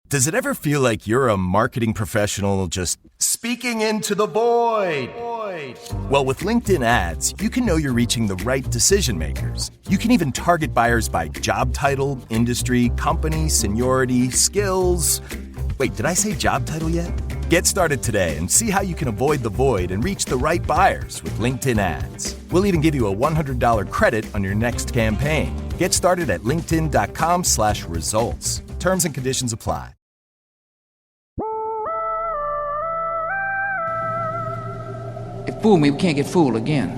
Does it ever feel like you're a marketing professional just speaking into the void? Well, with LinkedIn ads, you can know you're reaching the right decision makers. You can even target buyers by job title, industry, company, seniority, skills. Wait, did I say job title yet? Get started today and see how you can avoid the void and reach the right buyers with LinkedIn ads. We'll even give you a $100 credit on your next campaign. Get started at linkedin.com/results. Terms and conditions apply. They fooled me, we can't get fooled again.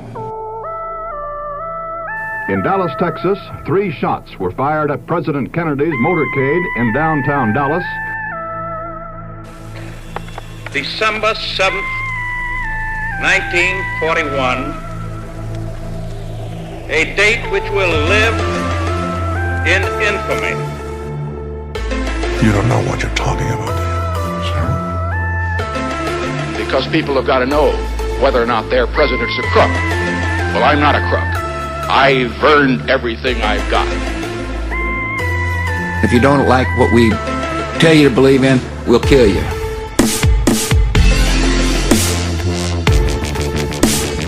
In Dallas, Texas, 3 shots were fired at President Kennedy's motorcade in downtown Dallas. December 7th, 1941, a date which will live in infamy. You don't know what you're talking about, do you? Because people have got to know whether or not their president's a crook. Well, I'm not a crook. I've earned everything I've got. If you don't like what we tell you to believe in, we'll kill you.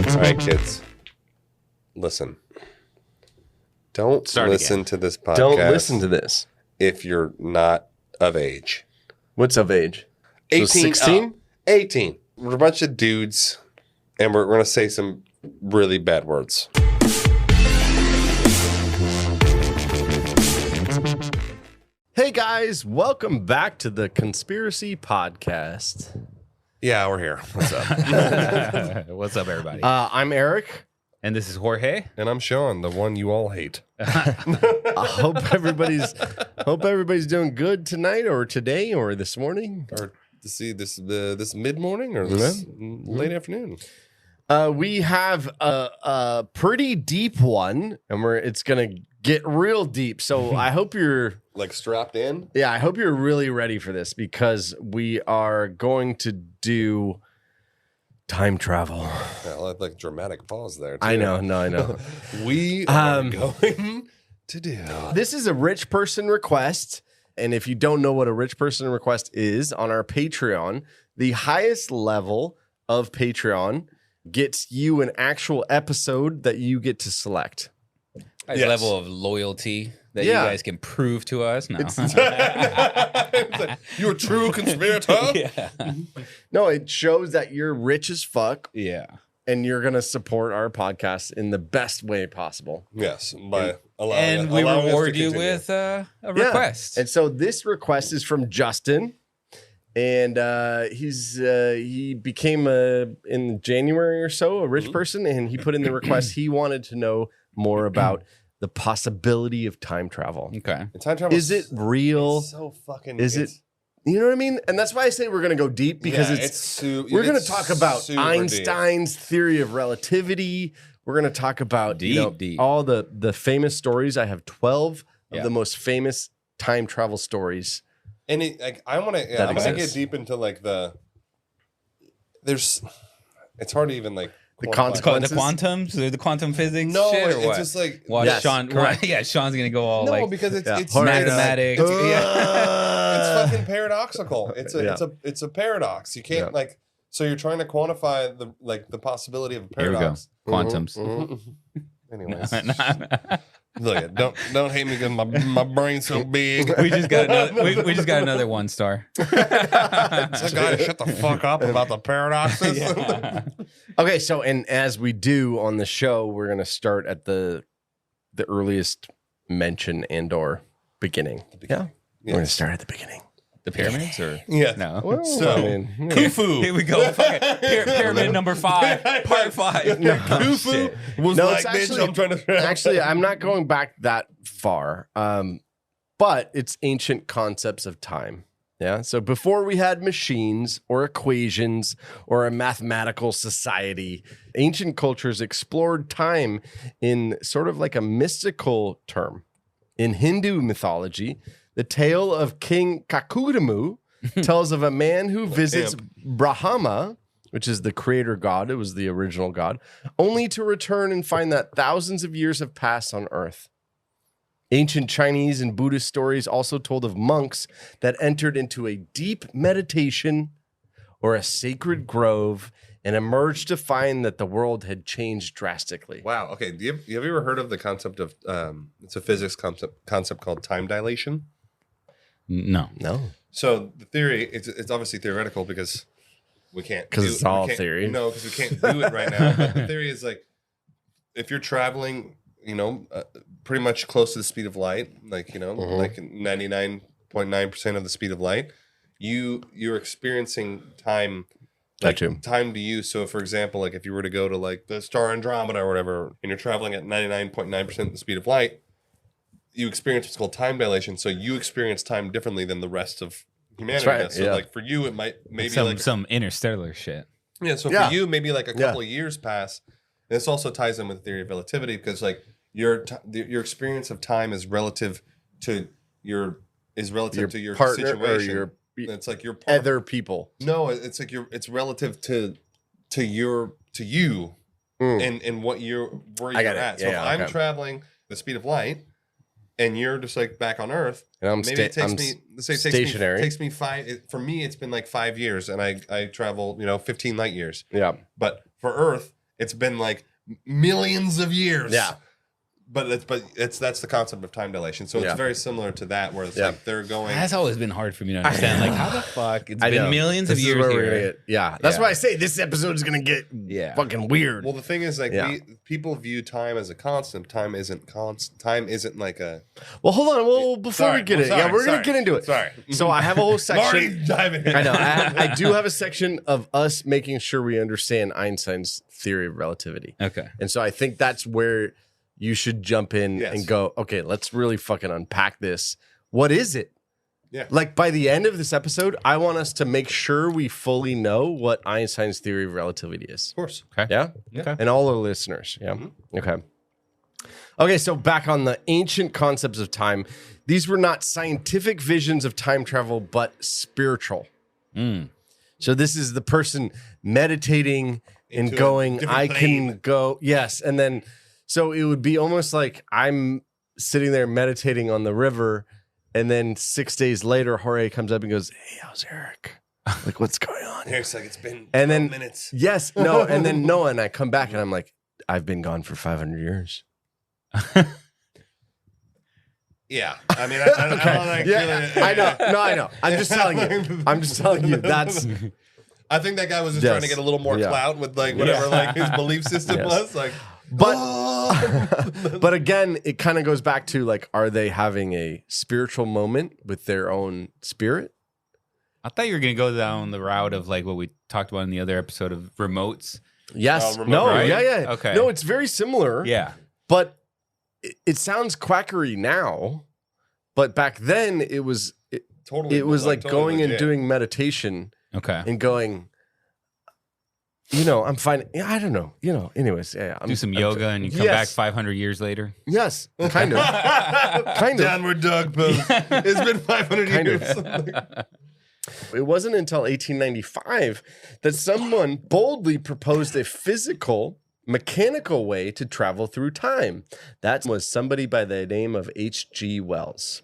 All right, kids. Listen. Don't listen to this podcast. Don't listen to this. If you're not of age. What's of age? 18. So 16? 18. We're a bunch of dudes, and we're going to say some really bad words. Hey guys, welcome back to the Conspiracy Podcast. Yeah, we're here. What's up? What's up, everybody? I'm Eric. And this is Jorge. And I'm Sean, the one you all hate. I hope everybody's doing good tonight or today or this morning. Or to see this mid-morning or this late afternoon. We have a pretty deep one, and it's gonna get real deep. So I hope you're like strapped in. Yeah, I hope you're really ready for this because we are going to do time travel. Yeah, like dramatic pause there. Too. I know. We are going to do. This is a rich person request. And if you don't know what a rich person request is, on our Patreon, the highest level of Patreon gets you an actual episode that you get to select. Yes. Level of loyalty that you guys can prove to us. No, like, you're a true conspirator. Yeah. No, it shows that you're rich as fuck. Yeah. And you're going to support our podcast in the best way possible. Yes. By allowing we reward you with a request. And so this request is from Justin. And he became in January or so a rich person, and he put in the request. He wanted to know more about the possibility of time travel. Okay, time travel is it real? So fucking. Is it? You know what I mean? And that's why I say we're going to go deep because we're going to talk about Einstein's theory of relativity. We're going to talk about all the famous stories. I have 12 of the most famous time travel stories. And I'm gonna get deep into it's hard to even the consequences, the quantums, the quantum physics. No, shit, or it's what? Just like Sean. Correct. Yeah, Sean's gonna go all because it's mathematics. It's fucking paradoxical. It's a paradox. You can't so you're trying to quantify the possibility of a paradox. Here we go. Quantums. Anyways. Look, don't hate me because my brain's so big. We just got another 1 star. So guy, shut the fuck up about the paradoxes. Yeah. Okay, so and as we do on the show, we're gonna start at the earliest mention and or beginning. Yeah, we're gonna start at the beginning. The pyramids, or no? Well, Khufu. Here we go. Pyramid number 5, part 5. No. Khufu was actually, I'm not going back that far, but it's ancient concepts of time. Yeah. So before we had machines or equations or a mathematical society, ancient cultures explored time in sort of like a mystical term. In Hindu mythology, the tale of King Kakudammu tells of a man who visits Brahma, which is the creator god. It was the original god, only to return and find that thousands of years have passed on Earth. Ancient Chinese and Buddhist stories also told of monks that entered into a deep meditation or a sacred grove and emerged to find that the world had changed drastically. Wow. Okay. Have you ever heard of the concept of it's a physics concept called time dilation? No. So the theory, it's obviously theoretical because we can't. Because it's all theory. No, because we can't do it right now. But the theory is like, if you're traveling, pretty much close to the speed of light, like, like 99.9% of the speed of light, you're experiencing time. Like time to you. So, for example, like if you were to go to like the star Andromeda or whatever, and you're traveling at 99.9% the speed of light, you experience what's called time dilation. So you experience time differently than the rest of humanity. Right, does. So, like for you, it might maybe some interstellar shit. Yeah. So for you, maybe like a couple of years pass. And this also ties in with the theory of relativity because like your experience of time is relative to your partner situation. or your it's like your other people. No, it's like it's relative to you and where you're at. So if I'm traveling the speed of light and you're just like back on Earth, and maybe it takes me stationary. It takes me for me it's been like 5 years and I travel 15 light years. Yeah. But for Earth it's been like millions of years. Yeah. But that's the concept of time dilation. So it's very similar to that, where it's like they're going. That's always been hard for me to understand. Like, how the fuck? It's been millions of years here. That's why I say this episode is gonna get fucking weird. Well, the thing is, like, people view time as a constant. Time isn't constant. Time isn't like a. Well, hold on. Well, before we get we're gonna get into it. Sorry. So I have a whole section. Already diving in. I know. I do have a section of us making sure we understand Einstein's theory of relativity. Okay. And so I think that's where you should jump in and go, okay, let's really fucking unpack this. What is it? Yeah. Like by the end of this episode, I want us to make sure we fully know what Einstein's theory of relativity is. Of course. Okay. Yeah? Okay. And all our listeners. Yeah. Mm-hmm. Okay. Okay, so back on the ancient concepts of time, these were not scientific visions of time travel, but spiritual. So this is the person meditating and going, I can go. Yes. And then, so it would be almost like I'm sitting there meditating on the river, and then 6 days later, Jorge comes up and goes, "Hey, how's Eric? Like, what's going on?" Eric's like, "It's been 12 minutes." Yes, no, and then Noah and I come back, and I'm like, "I've been gone for 500 years." Yeah, I mean, I know. I'm just telling you. That's. I think that guy was just trying to get a little more clout with like whatever like his belief system was like. But again, it kind of goes back to like, are they having a spiritual moment with their own spirit? I thought you were going to go down the route of like what we talked about in the other episode of remotes. Yes. Right? Yeah. Okay. No, it's very similar. Yeah. But it sounds quackery now, but back then it was like going legit. And doing meditation. Okay. And going, I'm fine. Yeah, I don't know. Anyways, do some yoga and you come back 500 years later. Yes, kind of. Downward dog pose. It's been 500 years. It wasn't until 1895 that someone boldly proposed a physical, mechanical way to travel through time. That was somebody by the name of H.G. Wells,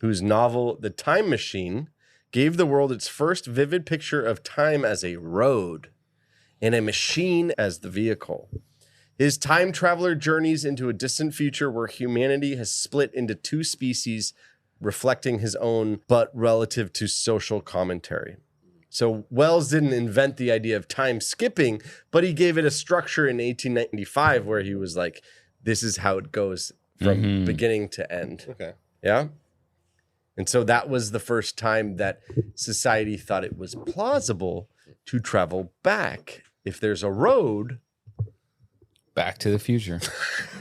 whose novel, The Time Machine, gave the world its first vivid picture of time as a road and a machine as the vehicle. His time traveler journeys into a distant future where humanity has split into two species, reflecting his own, but relative to social commentary. So Wells didn't invent the idea of time skipping, but he gave it a structure in 1895 where he was like, this is how it goes from beginning to end. Okay. Yeah? And so that was the first time that society thought it was plausible to travel back. If there's a road, Back to the Future.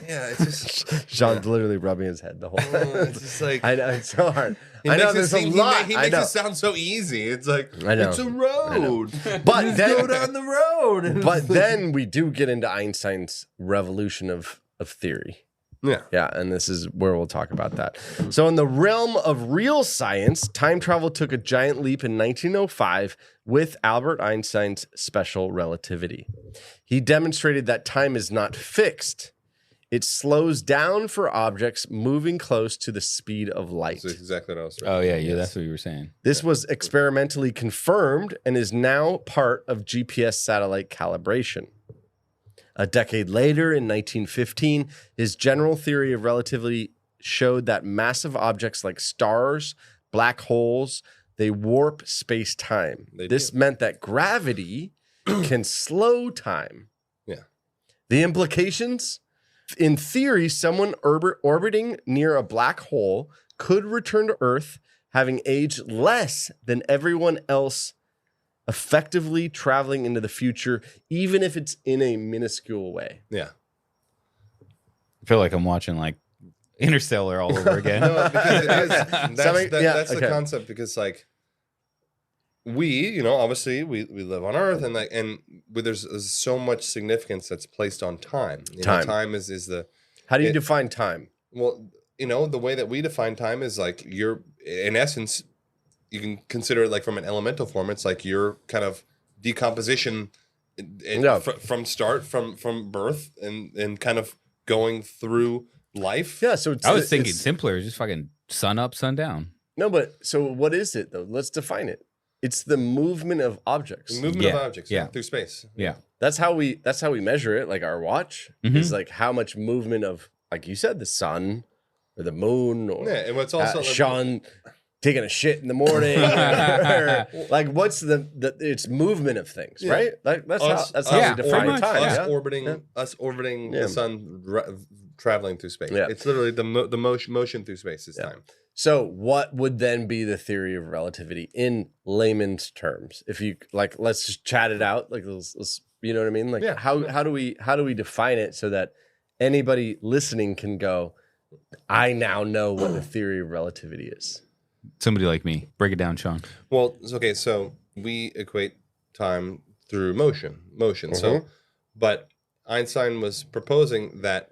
Yeah, it's just Sean's literally rubbing his head the whole time. It's just like I know it's so hard. I know there's a lot. He makes it sound so easy. It's like it's a road. But then go down the road. But then we do get into Einstein's revolution of theory. Yeah, and this is where we'll talk about that. So in the realm of real science, time travel took a giant leap in 1905 with Albert Einstein's special relativity. He demonstrated that time is not fixed. It slows down for objects moving close to the speed of light. That's exactly what I was saying. Oh yeah, that's what you were saying. This was experimentally confirmed and is now part of GPS satellite calibration. A decade later, in 1915, his general theory of relativity showed that massive objects like stars, black holes, they warp space-time. This meant that gravity can slow time. Yeah. The implications? In theory, someone orbiting near a black hole could return to Earth having aged less than everyone else, effectively traveling into the future, even if it's in a minuscule way. Yeah. I feel like I'm watching like Interstellar all over again. No, because it is. That's the concept. Because like we, obviously we live on Earth, and there's so much significance that's placed on time. Time is the. How do you define time? Well, the way that we define time is like in essence, you can consider it like from an elemental form. It's like your kind of decomposition from birth and kind of going through life. Yeah. So I was thinking simpler, just fucking sun up, sun down. No, but so what is it though? Let's define it. It's the movement of objects. Of objects through space. Yeah. That's how we measure it. Like our watch is like how much movement of, like you said, the sun or the moon or and what's also Sean taking a shit in the morning. Like what's it's movement of things, right? Like that's how we define time. Us orbiting the sun, traveling through space. Yeah. It's literally the motion through space is time. So what would then be the theory of relativity in layman's terms? If you like, let's just chat it out. Like, let's you know what I mean? Like, how do we define it so that anybody listening can go, I now know what the theory of relativity is. Somebody like me, break it down, Sean. Well, okay, so we equate time through motion. So, but Einstein was proposing that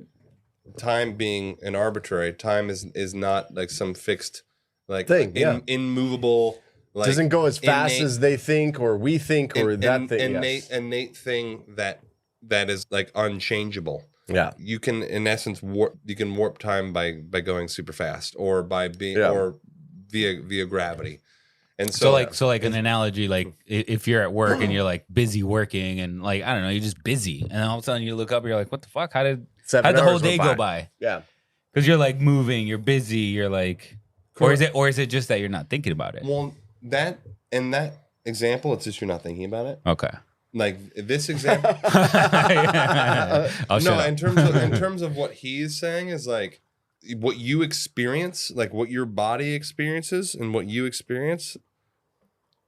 time being an arbitrary, time is not like some fixed like thing, immovable, like doesn't go as fast as they think or we think or that thing. Innate thing that is like unchangeable. Yeah. You can in essence warp time by going super fast or by being or via gravity. And so like an analogy, like if you're at work and you're like busy working and like, I don't know, you're just busy. And then all of a sudden you look up and you're like, what the fuck? How'd the whole day go by? Yeah. Because you're like moving, you're busy, you're like, or is it just that you're not thinking about it? Well, that example, it's just you're not thinking about it. Okay. Like this example. In terms of what he's saying is like what you experience, like what your body experiences and what you experience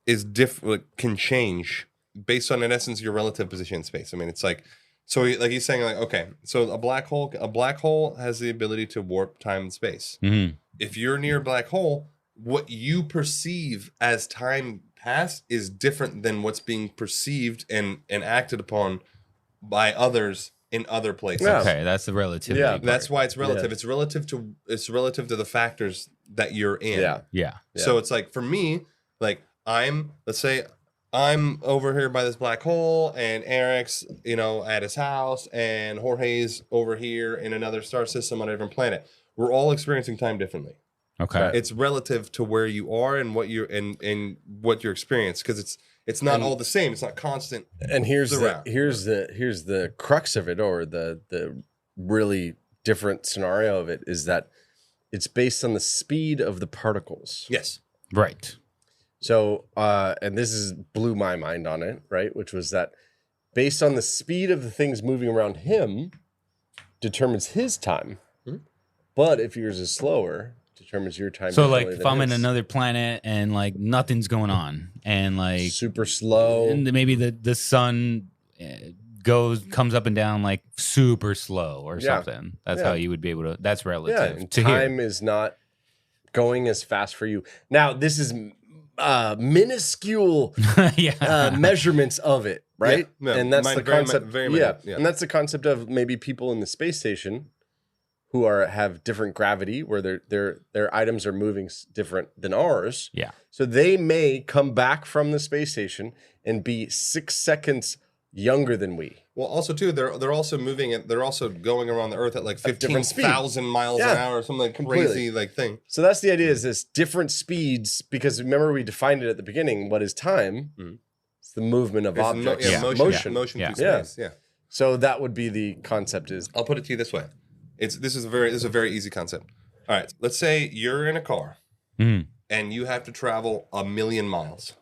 is different, like, can change based on, in essence, your relative position in space. I mean, it's like, so like he's saying like, okay, so a black hole has the ability to warp time and space. Mm-hmm. If you're near a black hole, what you perceive as time passed is different than what's being perceived and acted upon by others in other places. Okay, that's the relativity. Yeah, part. That's why it's relative. Yeah. It's relative to the factors that you're in. Yeah. So it's like for me, like let's say I'm over here by this black hole and Eric's, at his house and Jorge's over here in another star system on a different planet. We're all experiencing time differently. Okay. It's relative to where you are and what you're and what your experience, because it's not all the same. It's not constant. And here's the crux of it, or the really different scenario of it, is that it's based on the speed of the particles. Yes. Right. So, and this blew my mind on it, right? Which was that based on the speed of the things moving around him determines his time. But if yours is slower, determines your time. So like if I'm in another planet and like nothing's going on and like super slow, and maybe the sun comes up and down like super slow or something. That's how you would be able to. That's relative. Yeah, and time is not going as fast for you. Now this is minuscule measurements of it, right? Yeah. And that's the concept. Yeah, and that's the concept of maybe people in the space station who have different gravity, where their items are moving different than ours. Yeah. So they may come back from the space station and be 6 seconds younger than we. Well, also too, they're also moving it. They're also going around the Earth at like different speed. 15,000 miles an hour, or something like crazy like thing. So that's the idea: is this different speeds? Because remember, we defined it at the beginning. What is time? It's the movement of objects. Motion through space. Yeah. So that would be the concept. Is I'll put it to you this way: this is a very easy concept. All right, let's say you're in a car and you have to travel 1,000,000 miles.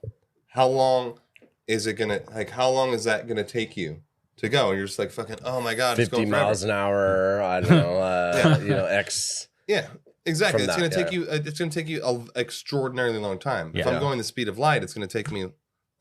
How long is it gonna How long is that gonna take you to go? And you're just like fucking. Oh my god, 50 miles an hour. I don't know. X. Yeah, exactly. It's gonna take you. It's gonna take you an extraordinarily long time. If I'm going the speed of light, it's gonna take me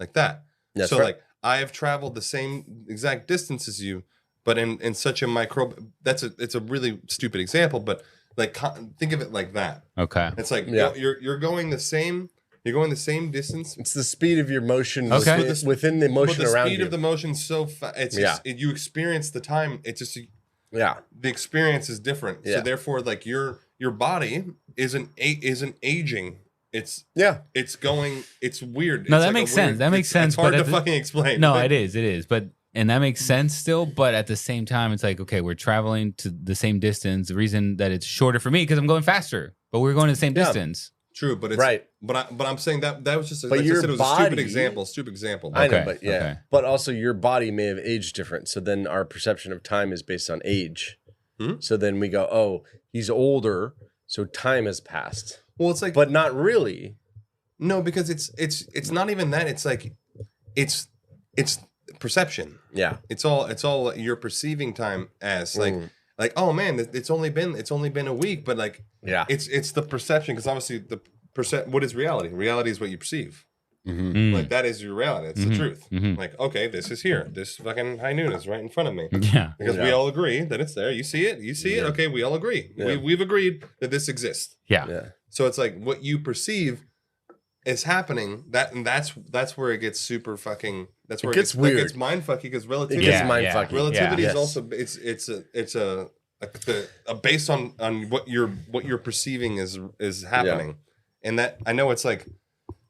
like that. That's so right. like I have traveled the same exact distance as you, but in such a micro. It's a really stupid example, but like think of it like that. Okay. It's like you're going the same. You're going the same distance. It's the speed of your motion within the motion around you. But the speed of the motion's so fast. It's just, you experience the time. It's just the experience is different. So therefore, like your body isn't aging. It's going. It's weird. No, it's that like makes sense. That makes sense. It's hard to fucking explain. No, it is. But and that makes sense still. But at the same time, it's like, okay, we're traveling to the same distance. The reason that it's shorter for me because I'm going faster, but we're going to the same distance. True, but it's right. But I'm saying that was just but your it was body, a stupid example. I know, but but also your body may have aged different. So then our perception of time is based on age. So then we go, oh, he's older, so time has passed. Well, it's like, but not really. No, because it's not even that. It's like it's perception. Yeah, it's all you're perceiving time as like, oh man, it's only been a week, but like, it's the perception, because obviously what is reality? Reality is what you perceive. Like that is your reality. It's the truth. Like, okay, this is here. This fucking high noon is right in front of me. Yeah, because we all agree that it's there. You see it. Okay, we all agree. We've agreed that this exists. Yeah. So it's like what you perceive is happening. That's where it gets super fucking. That's where it gets weird. It gets mind fucky because relativity. It gets mind fucky. Relativity is also it's a based on what you're perceiving is happening, and that I know it's like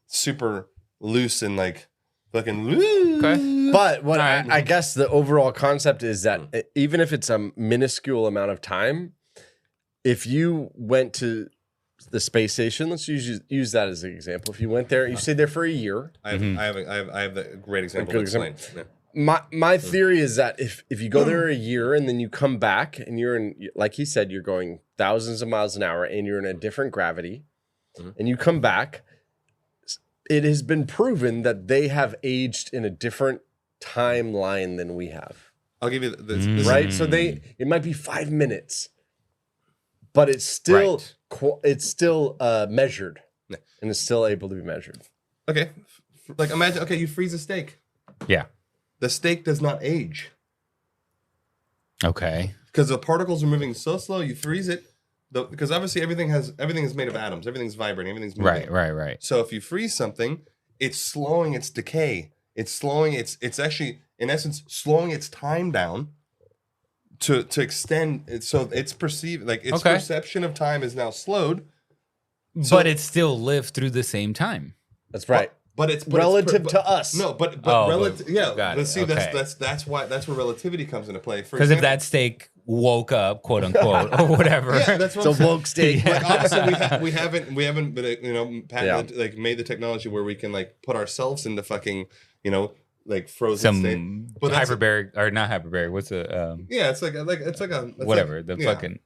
super loose and like fucking. Okay. But what I guess the overall concept is that even if it's a minuscule amount of time, if you went to the space station, let's use that as an example. If you went there, you stayed there for a year. I have a great example to explain. My theory is that if you go there a year and then you come back and you're in, like he said, you're going thousands of miles an hour and you're in a different gravity, and you come back, it has been proven that they have aged in a different timeline than we have. I'll give you this right. So it might be 5 minutes, but it's still measured, and it's still able to be measured. Okay, like imagine. Okay, you freeze a steak. Yeah. The steak does not age. Okay. Because the particles are moving so slow, you freeze it. Because obviously everything is made of atoms. Everything's vibrating. Everything's moving. Right. So if you freeze something, it's slowing its decay. It's slowing. It's actually, in essence, slowing its time down to extend. So it's perceived like its perception of time is now slowed. But it still lived through the same time. That's right. But it's relative to us. No, but relative. Yeah. Let's see. That's where relativity comes into play. Because if that steak woke up, quote unquote, or whatever, that's what it's a woke steak. Like, obviously, we haven't been patented, like made the technology where we can like put ourselves into fucking like frozen state. But hyperbaric or not hyperbaric? What's a it's like whatever the fucking.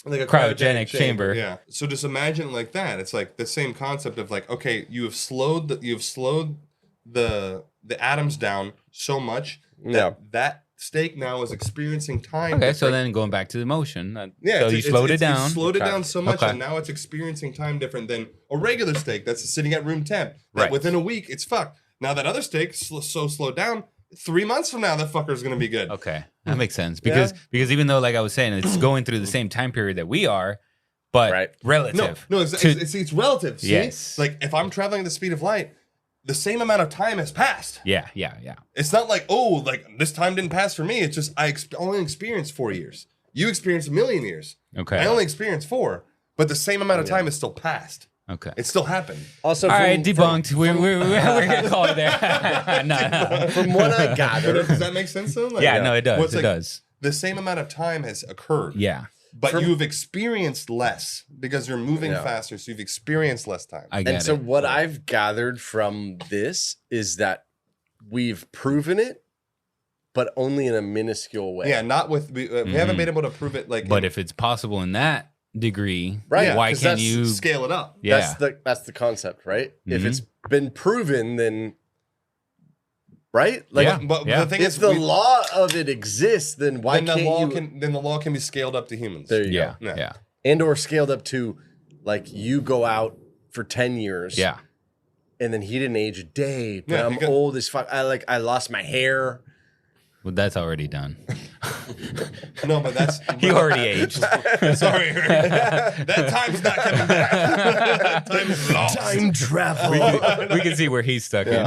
Like a cryogenic chamber. Yeah. So just imagine like that. It's like the same concept of like, okay, you have slowed the atoms down so much that steak now is experiencing time. Okay, so then going back to the motion. So you slowed it down. You slowed it down so much, and now it's experiencing time different than a regular steak that's sitting at room temp. Right. Within a week, it's fucked. Now that other steak so slowed down. 3 months from now, that fucker's gonna be good. Okay, that makes sense because even though, like I was saying, it's going through the same time period that we are, but relative. No, it's relative. See? Yes. Like if I'm traveling at the speed of light, the same amount of time has passed. Yeah. It's not like this time didn't pass for me. It's just I only experienced 4 years. You experienced 1,000,000 years. Okay. I only experienced 4, but the same amount of time is still passed. Okay. It still happened. Also, All right, debunked. We're going to call it there. No. from what I gather, Does that make sense though? Like, Yeah, no, it does. well, it's It like does. The same amount of time has occurred. Yeah. But you've experienced less because you're moving faster, so you've experienced less time. I get and so what I've gathered from this is that we've proven it, but only in a minuscule way. Yeah, not with we haven't been able to prove it. Like, But if it's possible in that degree, Right, why 'cause can't that's you scale it up. Yeah. That's the concept, right? If it's been proven, then right? Like, Yeah. But the thing if is, the law of it exists, then why then the can't law you? then the law can be scaled up to humans. There you Yeah. go. Yeah. And or scaled up to, like, you go out for 10 years. Yeah. And then he didn't age a day, but Yeah, I'm because- old as fuck. I lost my hair. Well, that's already done. No, but that's He already aged. sorry. That time's not coming back. Time's lost. Time travel. We can see where he's stuck in.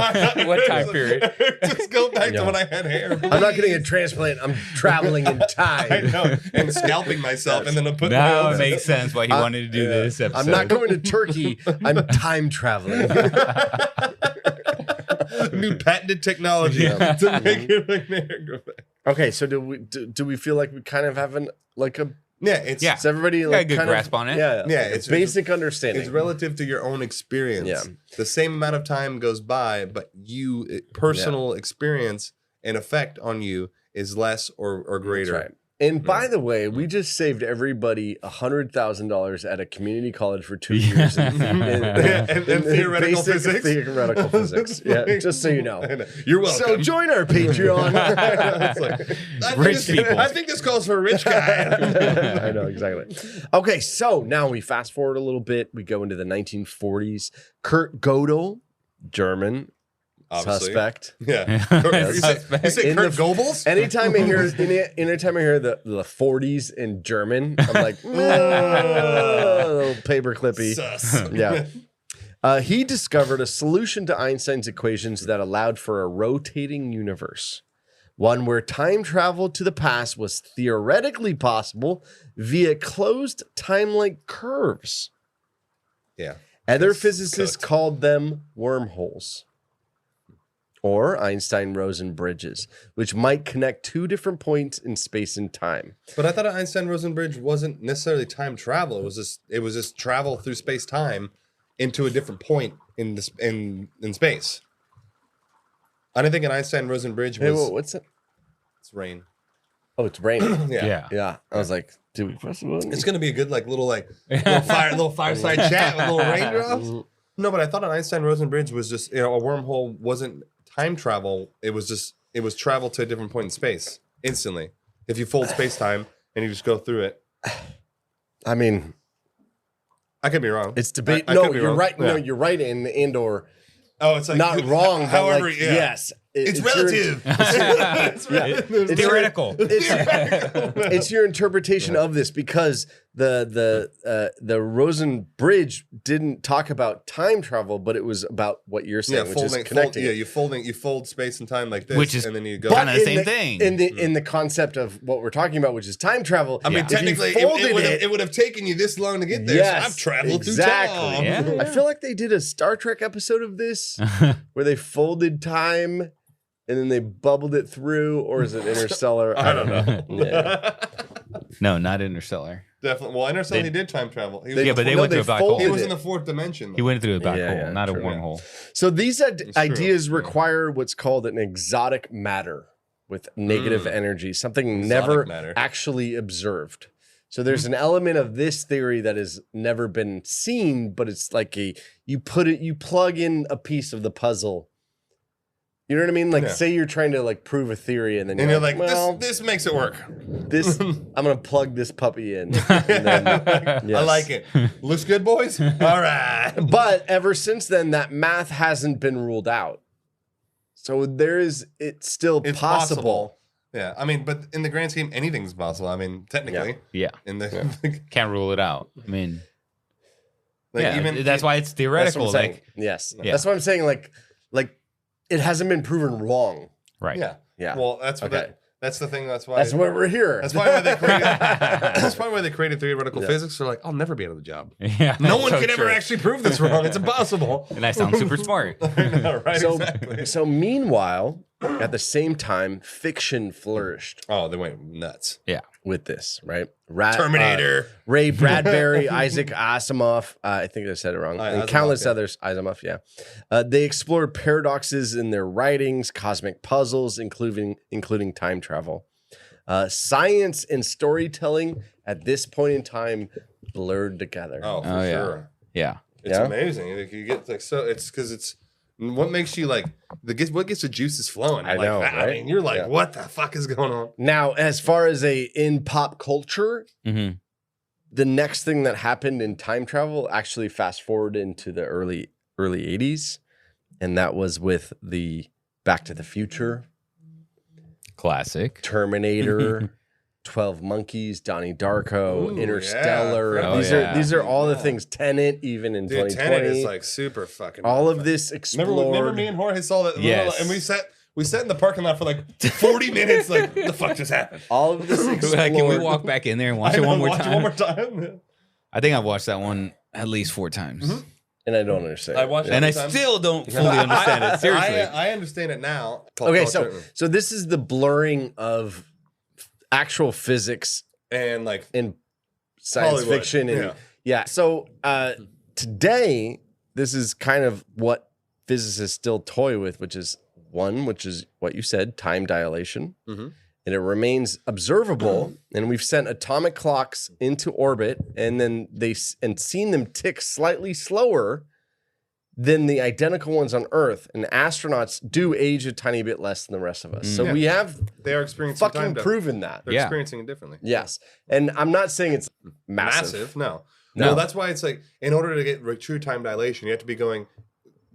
What time period? Just go back to when I had hair. I'm not getting a transplant. I'm traveling in I time. know. And scalping myself and then I'm putting Now it makes sense why he wanted to do this episode. I'm not going to Turkey. I'm time traveling. new patented technology to make your hair go back. Okay, so do we feel like we kind of have Yeah, it's Yeah. Is everybody Got a like good kind grasp of, on it. Yeah, Yeah, it's it's basic understanding. It's relative to your own experience. Yeah. The same amount of time goes by, but personal experience and effect on you is less or greater. That's right. And by the way, we just saved everybody $100,000 at a community college for 2 years in And theoretical basic physics. Theoretical physics. Yeah, just so you know. You're welcome. So join our Patreon. It's like, I think this calls for a rich guy. I know, exactly. Okay, so now we fast forward a little bit. We go into the 1940s. Kurt Gödel, German, Obviously. suspect. Yeah. You say In Kurt the- Goebbels? Anytime I hear the 40s in German, I'm like, a little paper clippy. Sus. Yeah. He discovered a solution to Einstein's equations that allowed for a rotating universe, one where time travel to the past was theoretically possible via closed time-like curves. Yeah. Other physicists called them wormholes or Einstein-Rosen bridges, which might connect two different points in space and time. But I thought an Einstein-Rosen bridge wasn't necessarily time travel. It was just travel through space-time into a different point in space. I didn't think an Einstein-Rosen bridge was. Hey, what's it? It's rain. Oh, it's raining. Yeah. Yeah. I was like, did we press the button? It's gonna be a good little fireside chat with little raindrops. No, but I thought an Einstein-Rosen bridge was just a wormhole wasn't time travel. It was travel to a different point in space instantly. If you fold space-time and you just go through it. I mean, I could be wrong. it's debate. I No, could be you're wrong. right. Yeah. No, you're right. And or Oh, it's like not wrong. But However, like, yeah. yes, It's your- relative. It's relative. It's Theoretical. It's your interpretation of this because the Rosen bridge didn't talk about time travel, but it was about what you're saying, which is connecting. you fold space and time like this, Which is and then you go. kind of the in same thing. in the concept of what we're talking about, which is time travel. I mean, if you technically, folded it would have taken you this long to get there. Yes, so I've traveled exactly. through time. Yeah. I feel like they did a Star Trek episode of this where they folded time and then they bubbled it through, or is it Interstellar? I don't know. Yeah. No, not Interstellar. Definitely. Well, Interstellar, he did time travel. He Yeah, but they went through a black hole. he folded was it. in the fourth dimension. He went through a black Yeah, hole, yeah, not true. a wormhole. So these ideas true. require what's called an exotic matter with negative energy, something Exotic never matter. actually observed. So there's an element of this theory that has never been seen, but it's like you plug in a piece of the puzzle. You know what I mean? Like, Yeah. say you're trying to like prove a theory, and then And you're like, well, this makes it work. this I'm gonna plug this puppy in. And then, I yes. like it. Looks good, boys? All right. But ever since then, that math hasn't been ruled out. So it's still It's possible. Yeah. I mean, but in the grand scheme, anything's possible. I mean, technically. Yeah. In the Can't rule it out. I mean, like yeah, even that's why it's That's theoretical. what I'm saying. Like, Yes. Yeah. That's what I'm saying. Like it hasn't been proven wrong. right. Yeah. Yeah. Well, that's what Okay. That's the thing. That's why. That's why we're here. That's why they created. That's probably why they created theoretical physics. They're like, I'll never be out of the job. Yeah, No one so can ever true. actually prove this wrong. It's impossible. And I sound super smart. I know, right? So, Exactly. so meanwhile, at the same time, fiction flourished Oh, they went nuts. Yeah. with this, right? Terminator. Ray Bradbury, Isaac Asimov, I think I said it wrong, and Asimov, countless yeah. others, Asimov, yeah. They explored paradoxes in their writings, cosmic puzzles, including time travel. Science and storytelling at this point in time blurred together. Oh, for Oh, yeah. sure. Yeah. It's Yeah? amazing. Like, you get like so. It's because it's what makes you like what gets the juices flowing. I Like, know, I right? mean, you're like, Yeah. what the fuck is going on? Now, as far as in pop culture, Mm-hmm. the next thing that happened in time travel actually fast forward into the early 80s, and that was with the Back to the Future, Classic. Terminator, 12 Monkeys, Donnie Darko, Ooh, Interstellar. yeah. Oh, yeah. These are all the things. Tenet, even in Dude, 2020. Tenet is like super fucking. all of this explored. Remember me and Jorge saw that? Yes. And we sat in the parking lot for like 40 minutes. Like, the fuck just happened? all of this explored. Like, can we walk back in there and watch I it know, one more watch it time? one more time. I think I've watched that one at least 4 times. And I don't understand. I watched it And I every time. still don't fully understand it. Seriously. I understand it now. Okay, so this is the blurring of actual physics and like and science Hollywood, fiction and yeah. yeah. So today, this is kind of what physicists still toy with, which is what you said, time dilation, Mhm. and it remains observable. And we've sent atomic clocks into orbit, and then seen them tick slightly slower than the identical ones on Earth. And astronauts do age a tiny bit less than the rest of us. So Yeah. we have they are experiencing fucking time proven that. They're Yeah. experiencing it differently. Yes. And I'm not saying it's massive. No. No. That's why it's like, in order to get true time dilation, you have to be going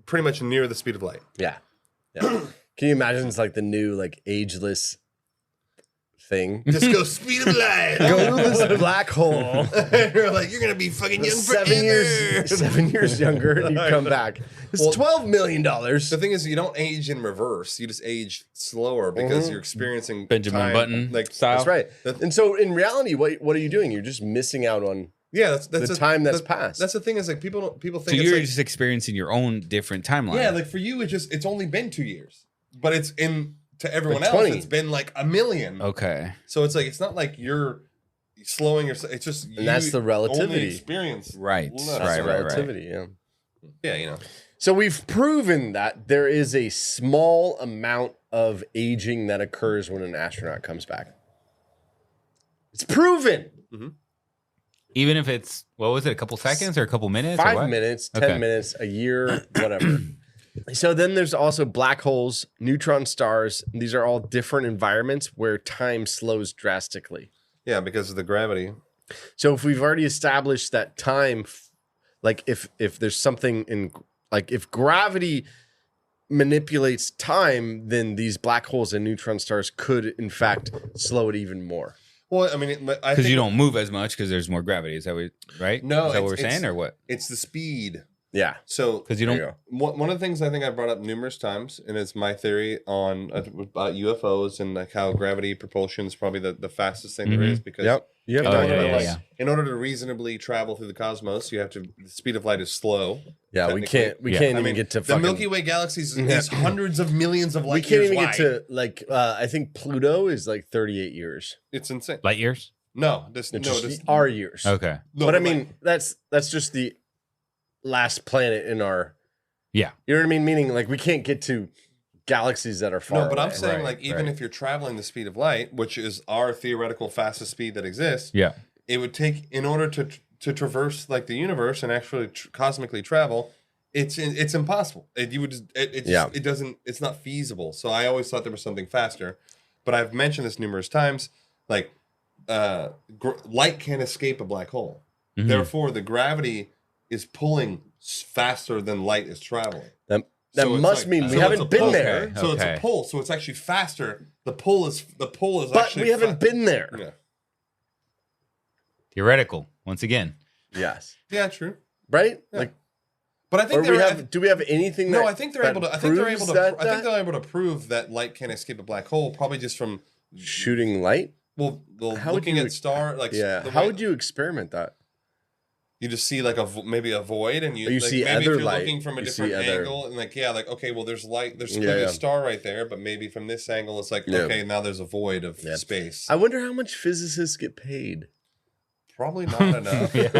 pretty much near the speed of light. Yeah. Yeah. Can you imagine it's like the new like ageless thing? Just go speed of light. Go to this black hole. You're like, you're gonna be fucking young 7 years, forever. 7 years younger, and you come back. It's Well, $12 million. The thing is, you don't age in reverse. You just age slower because you're experiencing Benjamin time, Button like style. That's right. That- And so in reality, what are you doing? You're just missing out on. Yeah, that's The time that's passed. That's the thing is like people think So it's you're like, just experiencing your own different timeline. yeah, like for you it's only been 2 years, but it's to everyone Like else 20. it's been like a million. Okay. So it's like it's not like you're slowing yourself. It's just And that's the relativity. Only experience. Right. less. That's Right, right, right. relativity, yeah. Yeah, you know. So we've proven that there is a small amount of aging that occurs when an astronaut comes back. It's proven. Even if it's, what was it, a couple seconds or a couple minutes? or 5 what? minutes, 10 Okay. minutes, a year, whatever. So then there's also black holes, neutron stars. These are all different environments where time slows drastically. Yeah, because of the gravity. So if we've already established that time, like if there's something in, like if gravity manipulates time, then these black holes and neutron stars could in fact slow it even more. Well, I mean, Because you don't move as much because there's more gravity. Is that what, right? No, Is that what we're it's- saying or what? It's the speed. Yeah. So Because you There don't. you go. one of the things I think I brought up numerous times, and it's my theory on about UFOs and like how gravity propulsion is probably the fastest thing there is because Yep. You have Oh, done yeah, it. yeah, Like- yeah. in order to reasonably travel through the cosmos, you have to. The speed of light is slow. Yeah, we can't. We Yeah. can't I even mean, get to the fucking, Milky Way galaxy is hundreds of millions of We light can't years even wide. get to like. I think Pluto is like 38 years. It's insane. Light years? No, Just just our years. Okay. no, but I like- mean, that's just the last planet in our. Yeah. You know what I mean? Meaning, like, we can't get to galaxies that are far. no, but I'm away. saying Right, like even right. if you're traveling the speed of light, which is our theoretical fastest speed that exists, Yeah. it would take in order to traverse like the universe and actually cosmically travel. It's impossible. It doesn't. It's not feasible. So I always thought there was something faster, but I've mentioned this numerous times. Like, light can't escape a black hole. Mhm. Therefore, the gravity is pulling faster than light is traveling. That So it's must like- mean so we it's haven't a been pull. there, So it's Okay. a pull. So it's actually faster. The pull is but actually. we haven't been there. Yeah. Theoretical, once again. Yes. Yeah. True. Right? Yeah. Like, But I think or we they're. have. Do we have anything? No, that, I think they're that able to. I think they're proves able to. that- I think they're able to prove that light can't escape a black hole, probably just from Shooting light? Well, How would looking you- at star like Yeah. the How way- would you experiment that? You just see like maybe a void, and you You like, see maybe other if you're light, looking from a you different see other- angle, and like okay, well there's light, there's Yeah, a yeah. star right there, but maybe from this angle it's like Yeah. okay, now there's a void of Yeah. space. I wonder how much physicists get paid. Probably not enough. Yeah.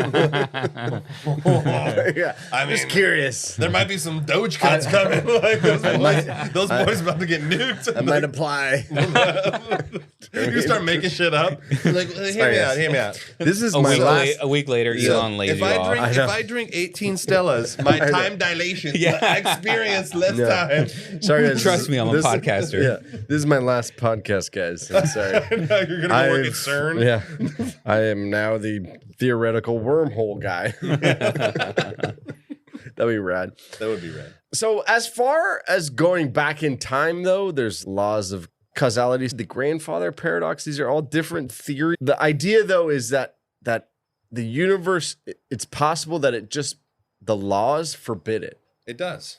I mean, Just curious. there might be some Doge cuts coming. Like those boys about to get nuked. I might apply. You start making shit up. Like, hear me out. This is A my week, last. a week later, Elon lays If you off. if I drink 18 Stellas, my time dilation, I experience less time. Sorry, guys. Trust me, I'm a podcaster. Yeah, this is my last podcast, guys. I'm sorry. Now you're gonna go work at CERN. Yeah, I am now the theoretical wormhole guy. That'd be rad. That would be rad. So, as far as going back in time, though, there's laws of causality, the grandfather paradox. These are all different theories. The idea, though, is that the universe, it's possible that the laws forbid it. It does.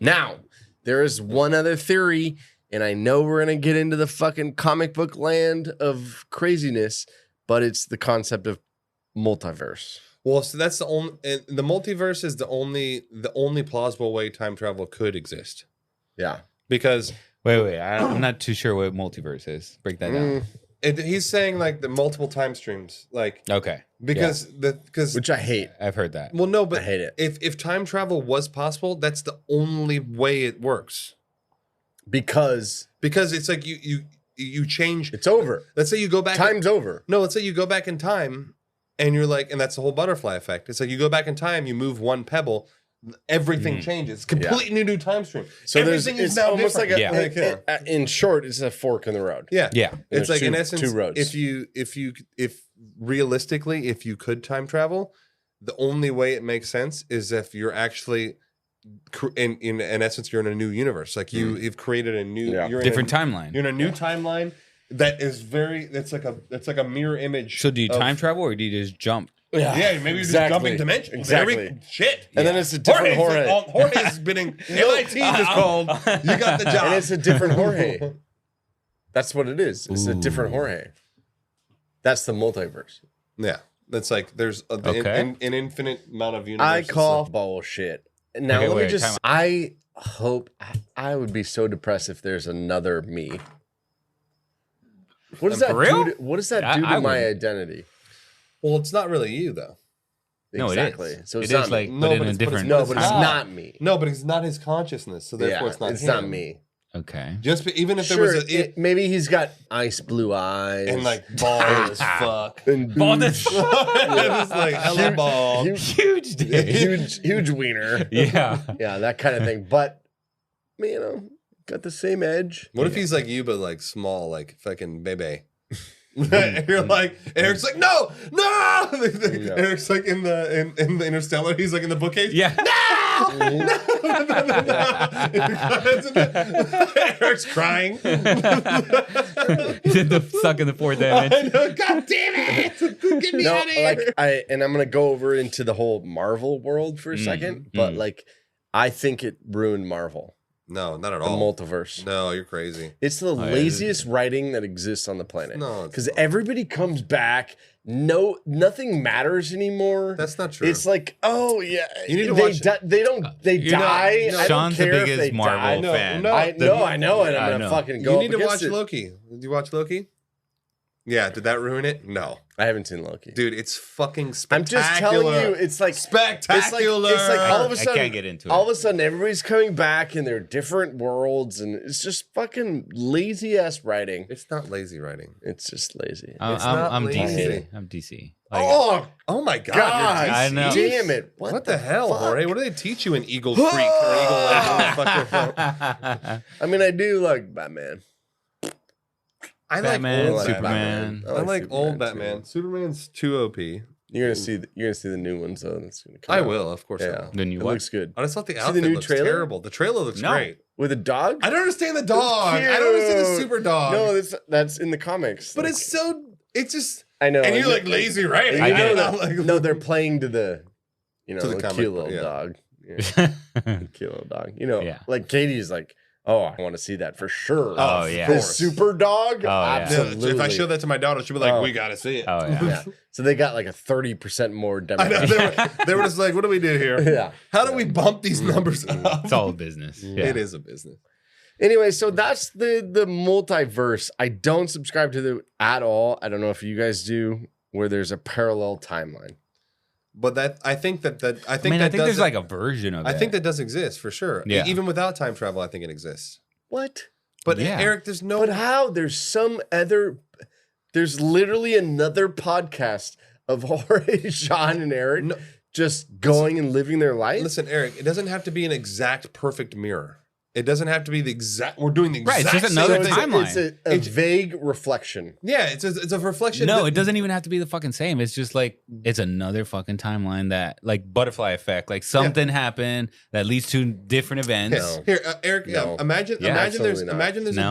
Now, there is one other theory, and I know we're going to get into the fucking comic book land of craziness, but it's the concept of multiverse. Well, so that's the only. The multiverse is the only plausible way time travel could exist. Yeah. Because Wait. I'm not too sure what multiverse is. Break that down. he's saying like the multiple time streams, like Okay. because Which I hate. I've heard that. well, no, but I hate it. If time travel was possible, that's the only way it works. Because Because it's like you change. it's over. Let's say you go back. Time's over. No, let's say you go back in time, and you're like, and that's the whole butterfly effect. It's like you go back in time, you move one pebble, everything changes. Completely new time stream. So everything it's is now almost different. like in short, it's a fork in the road. Yeah. Yeah. It's There's like in two- essence, two roads. if realistically, if you could time travel, the only way it makes sense is if you're actually in essence, you're in a new universe. Like you've created a new Yeah. you're in Different a, timeline. You're in a new timeline that is it's like a mirror image. So do you of- time travel or do you just jump? Yeah, maybe you're just jumping dimensions. Exactly. Shit. And then it's a different Jorge. Jorge's been in MIT is called. You got the job. And it's a different Jorge. That's what it is. It's a different Jorge. That's the multiverse. Yeah, that's like there's an infinite amount of I universes. call bullshit. Now Okay, let me wait, just. time out. I hope I would be so depressed if there's another me. What does that For real? do? What does that do to I my wouldn't. identity? Well, it's not really you though. No, Exactly. it is. So it's It not is like, me. but in but a it's- different. No, but it's not. not me. No, but it's not his consciousness, so therefore Yeah, it's not. not him. me. Okay. Just even if Sure, there was maybe he's got ice blue eyes and like bald as fuck, and Bald as just like hella bald. Huge dick. huge wiener. Yeah. Yeah, that kind of thing. But got the same edge. What if he's like you, but like small, like fucking Bebe? You're like Eric's like no. Eric's like in the Interstellar. He's like in the bookcase. Yeah. Eric's crying. He's stuck in the fourth dimension. God damn it! Get me out of here. I'm gonna go over into the whole Marvel world for a second, but like I think it ruined Marvel. No, not at The all. multiverse. No, you're crazy. It's the laziest writing that exists on the planet. No, it's because not. everybody comes back. No, nothing matters anymore. That's not true. It's like, oh yeah, You need to they watch- they don't they You're not- die. no, I don't Sean's the care if biggest they Marvel die. No, fan. no. I know, and I I'm gonna know. fucking go. You up need to against watch it. Loki. Did you watch Loki? Yeah. Did that ruin it? No, I haven't seen Loki. dude. It's fucking I'm spectacular. just telling you, it's like spectacular. It's like all of a I sudden, can't get into it. all of a sudden, everybody's coming back in their different worlds, and it's just fucking lazy ass writing. It's not lazy writing. It's just lazy. It's not I'm lazy. DC. I'm DC. Like, Oh my God! God, you're I know. DC? damn it! What the hell, fuck? Jorge? What do they teach you in Eagle Creek or Eagle Lake? I mean, I do like Batman. I like Batman, old Superman. I like Superman, old too. Batman. Superman's too OP. You're gonna see the new ones though. That's gonna come I out. will, of course. I Yeah, will. Then you it what? looks good I just thought the the outfit new looks trailer? terrible. The trailer looks No. great. with a dog. I don't understand the dog. I don't understand the super dog. No, that's in the comics. but Like, it's so. It's just. I know. And you're like lazy, right? And I you know get that, like, no, they're playing to the, To the the comic cute book, little yeah. dog. Yeah, cute little dog. Yeah. Like Katie's like, Oh, I want to see that for sure. Oh, yeah. The super dog? yeah. Absolutely. If I show that to my daughter, she'll be like, we got to see it. Oh yeah. Yeah. So they got like a 30% more I know, demographic. they were just like, what do we do here? Yeah. How do we bump these numbers up? It's all business. Yeah. It is a business. Anyway, so that's the multiverse. I don't subscribe to it at all. I don't know if you guys do, where there's a parallel timeline. But I think that I think there's like a version of it. I think that does exist for sure. Yeah. Even without time travel, I think it exists. What? But Yeah. Eric, there's no. But how? There's literally another podcast of Jorge, Sean, and Eric just going and living their life. Listen, Eric, it doesn't have to be an exact perfect mirror. It doesn't have to be the exact. We're doing the exact. Right, it's just another same thing. timeline. It's a vague reflection. Yeah, it's a reflection. No, it doesn't even have to be the fucking same. It's just like it's another fucking timeline that like butterfly effect. Like something happened that leads to different events. No. Here, Eric, No. imagine Yeah, there's absolutely not. No.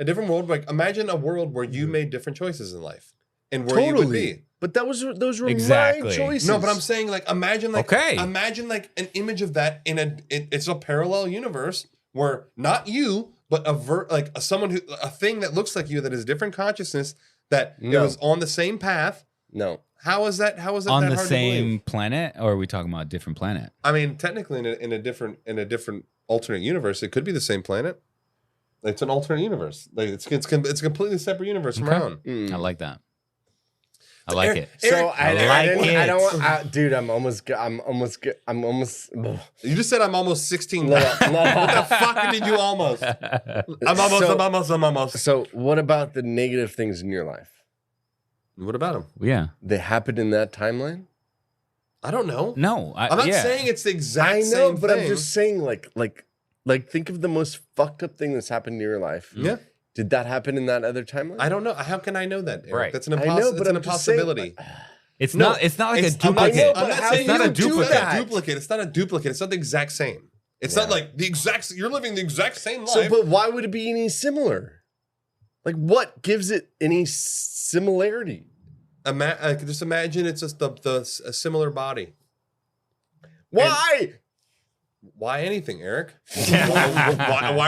a different world. Like imagine a world where you made different choices in life and where you would be. But those were Exactly. my choices. No, but I'm saying like imagine like Okay. imagine like an image of that it's a parallel universe where not you but a thing that looks like you that is different consciousness that it was on the same path. No. How is that On that the hard to same believe? planet, or are we talking about a different planet? I mean, technically in a different alternate universe, it could be the same planet. It's an alternate universe. Like it's a completely separate universe from our own. I like that. I like it. So dude, I'm almost. You just said I'm almost 16. No. What the fuck did you almost? I'm almost. So what about the negative things in your life? What about them? Yeah. They happened in that timeline? I don't know. No, I'm not saying it's the exact I know, same but thing. I'm just saying, like, think of the most fucked up thing that's happened in your life. Yeah. Did that happen in that other timeline? I don't know. How can I know that, Eric? Right. That's an I know, but it's an I'm just saying, impossibility. It's not like a duplicate. I'm not how saying do it's you do not a that? duplicate. It's not a duplicate. It's not the exact same. It's not like the exact. You're living the exact same life. So, but why would it be any similar? Like, what gives it any similarity? Just imagine it's just a similar body. Why? Why anything, Eric? Why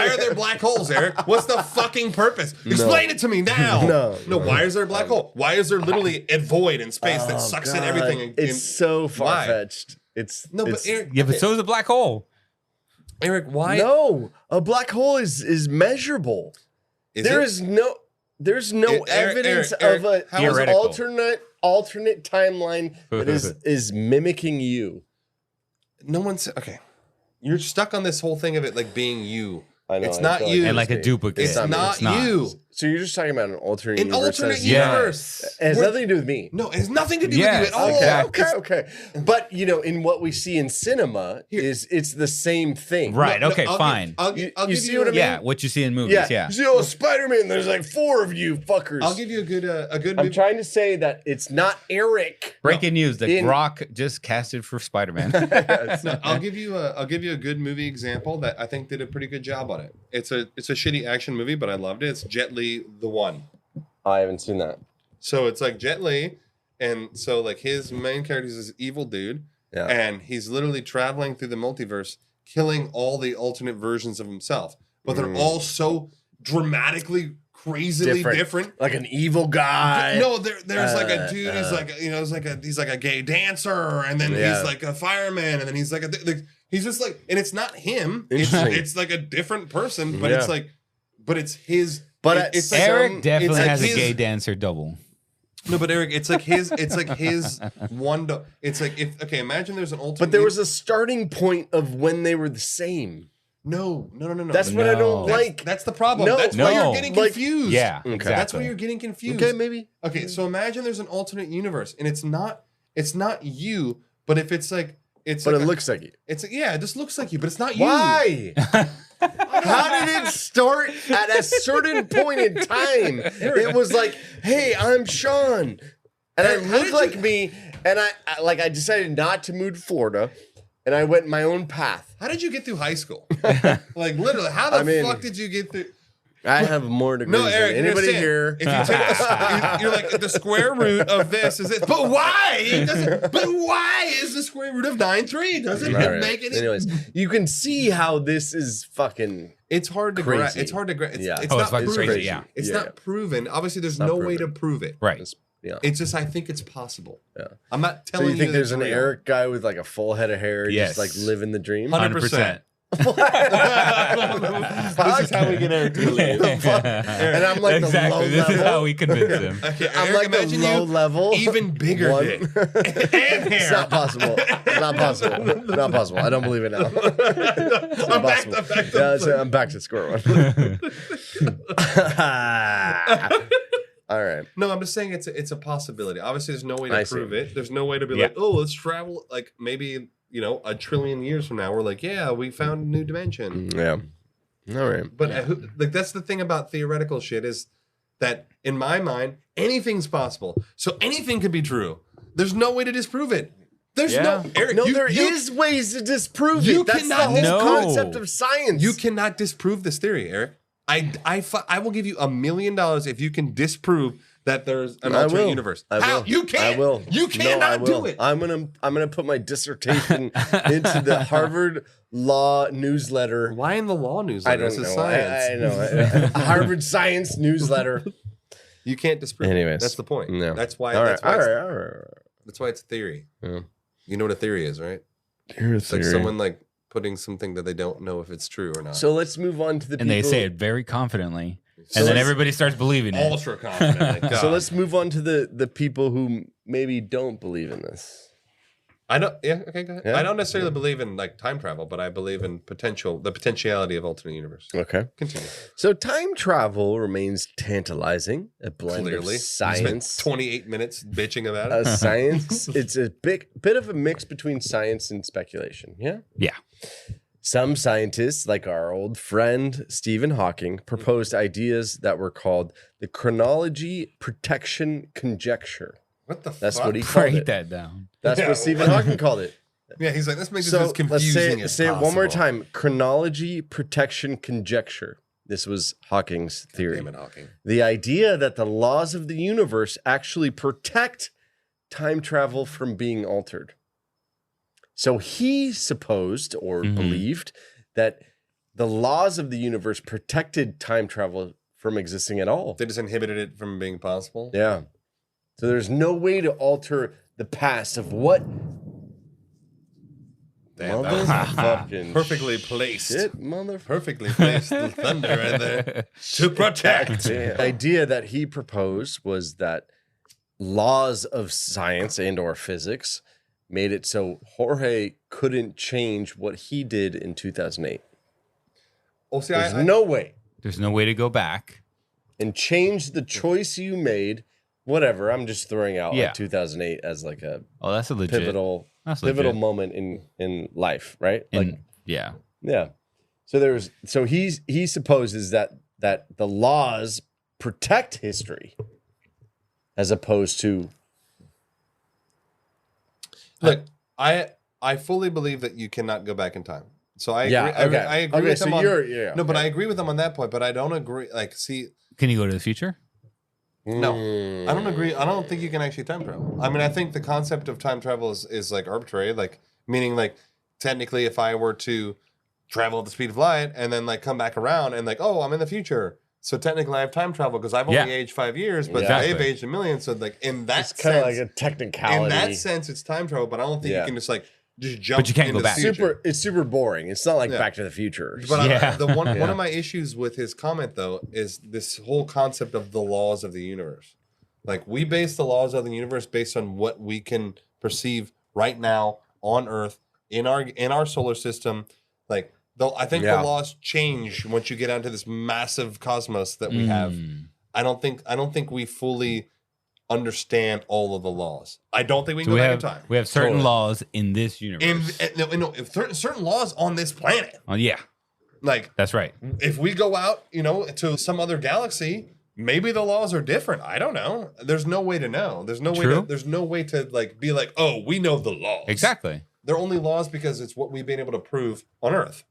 are there black holes, Eric? What's the fucking purpose? Explain it to me now. No. Why is there a black hole? Why is there literally a void in space that sucks in everything? It's so far fetched. But Eric, Yeah, but so is a black hole. Eric, why? No, a black hole is measurable. There's no evidence of an Theoretical. alternate timeline that is mimicking you. No one's okay. You're stuck on this whole thing of it like being you. I know, it's I not feel you. And like a duplicate. It's not you. So you're just talking about an alternate An universe. alternate Yes. universe. It has nothing to do with me. No, it has nothing to do Yes, with you at all. exactly. Okay. But in what we see in cinema it's the same thing. Right. No, Okay. I'll fine. I'll You give see what I mean? Yeah. What you see in movies. Yeah. You see, Spider-Man, there's like 4 of you fuckers. I'll give you a good I'm movie. trying to say that it's not Eric. Breaking news: The In- Rock just casted for Spider-Man. No, I'll give you a good movie example that I think did a pretty good job on it. It's a shitty action movie, but I loved it. It's Jet Li, The One. I haven't seen that. So it's like Jet Li, and so like his main character is this evil dude, Yeah. and he's literally traveling through the multiverse, killing all the alternate versions of himself, but they're all so dramatically, crazily different. Like an evil guy. No, there's like a dude. He's like he's like a gay dancer, and then he's like a fireman, and then he's like he's just like, and it's not him. It's like a different person, but it's like, but it's his. But it's like Eric definitely like has a his- gay dancer double. No, but Eric, it's like his one. It's like imagine there's an alternate. But there was a starting point of when they were the same. No. That's what I don't like. That's the problem. No. That's why No. you're getting Like- confused. Yeah, Okay. exactly. That's why you're getting confused. Okay, maybe. Okay, so imagine there's an alternate universe, and it's not you, but if it's like it's. But like it looks like you. It's it just looks like you, but it's not you. Why? How did it start at a certain point in time? It was like, hey, I'm Sean. And I look like me. And I decided not to move to Florida. And I went my own path. How did you get through high school? Like literally, how the fuck did you get through? I have more degrees No, Eric, than anybody here. If you take you're like the square root of this is this, but why? But why is the square root of 9.3? Doesn't it make any? Anyways, you can see how this is fucking. It's hard to grasp. It's hard to grasp. It's not proven. Crazy, yeah. It's not proven. Obviously, there's no way to prove it. Right. It's just I think it's possible. Yeah. I'm not telling you. So you think there's an Eric guy with like a full head of hair, just like living the dream? 100%. This is how we get Eric to believe. And I'm like exactly. the low This level. is how we convince him. Okay, I'm Eric, like the low level, even bigger dick and hair. It's not possible. It's not possible. Not possible. I don't believe it now. I'm back to square one. All right. No, I'm just saying it's a possibility. Obviously, there's no way to prove it. There's no way to be like, oh, let's travel. Like maybe, a trillion years from now, we're like, yeah, we found a new dimension. Yeah. All right. But that's the thing about theoretical shit is that in my mind, anything's possible. So anything could be true. There's no way to disprove it. There's no Eric. No, there is ways to disprove you it. That's the cannot whole concept of science. You cannot disprove this theory, Eric. I will give you $1 million if you can disprove that there's an alternate universe. How? You can't. I will. You cannot do it. I'm gonna put my dissertation into the Harvard Law newsletter. Why in the law newsletter? I don't know. I know. Harvard Science newsletter. You can't disprove. Anyways, that's the point. No. That's why. All That's why it's a theory. Yeah. You know what a theory is, right? It's like someone like putting something that they don't know if it's true or not. So let's move on to the people. And they say it very confidently. And then everybody starts believing it. Ultra confident. So let's move on to the people who maybe don't believe in this. I don't. Yeah. Okay. Go ahead. Yeah? I don't necessarily believe in like time travel, but I believe in the potentiality of alternate universe. Okay. Continue. So time travel remains tantalizing. A blend Clearly, of science. spent 28 minutes bitching about it. Science. It's a bit of a mix between science and speculation. Yeah. Yeah. Some scientists, like our old friend Stephen Hawking, proposed ideas that were called the chronology protection conjecture. What the That's fuck? what he called Write it. that down. That's what Stephen Hawking called it. Yeah, he's like, let's make this So as confusing let's as say it possible. one more time. Chronology protection conjecture. This was Hawking's theory. Damn it, Hawking. The idea that the laws of the universe actually protect time travel from being altered. So he supposed or believed that the laws of the universe protected time travel from existing at all. They just inhibited it from being possible. Yeah. So there's no way to alter the past of what. Damn, that was Motherfucking perfectly placed. shit, motherfucker. Perfectly placed. The thunder right there. To protect. The idea that he proposed was that laws of science and or physics made it so Jorge couldn't change what he did in 2008. Well, see, There's no way. There's no way to go back. And change the choice you made, whatever. I'm just throwing out Yeah. like 2008 as like a Oh, that's a legit. pivotal That's legit. moment in life, right? Like Yeah. yeah. So he supposes that the laws protect history as opposed to Look, I fully believe that you cannot go back in time. So I agree. okay. I agree Okay, with so him on. you're- No, but I agree with him on that point. But I don't agree. Like, see, Can you go to the future? no, I don't agree. I don't think you can actually time travel. I mean, I think the concept of time travel is like arbitrary. Like, meaning like technically, if I were to travel at the speed of light and then like come back around and like, oh, I'm in the future. So technically, I have time travel because I've only Yeah. aged 5 years, but Exactly. they've aged a million. So like in that it's kind of sense, like a technicality. in that sense, it's time travel. But I don't think Yeah. you can just like just jump. But you can't into go back. the future. It's super boring. It's not like Yeah. Back to the Future. But Yeah. one of my issues with his comment though is this whole concept of the laws of the universe. Like we base the laws of the universe based on what we can perceive right now on Earth in our solar system. Like I think Yeah. the laws change once you get onto this massive cosmos that we have. I don't think we fully understand all of the laws. I don't think we can So go back in time. we have certain Totally. laws in this universe. Certain laws on this planet. Oh, yeah, Like that's right. if we go out, to some other galaxy, maybe the laws are different. I don't know. There's no way to know. There's no True. way to like be like, oh, we know the laws. Exactly. They're only laws because it's what we've been able to prove on Earth.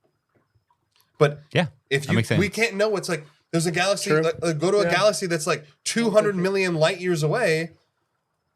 But Yeah. if that makes sense. we can't know, it's like There's a galaxy. True. Go to a galaxy that's like 200 million light years away.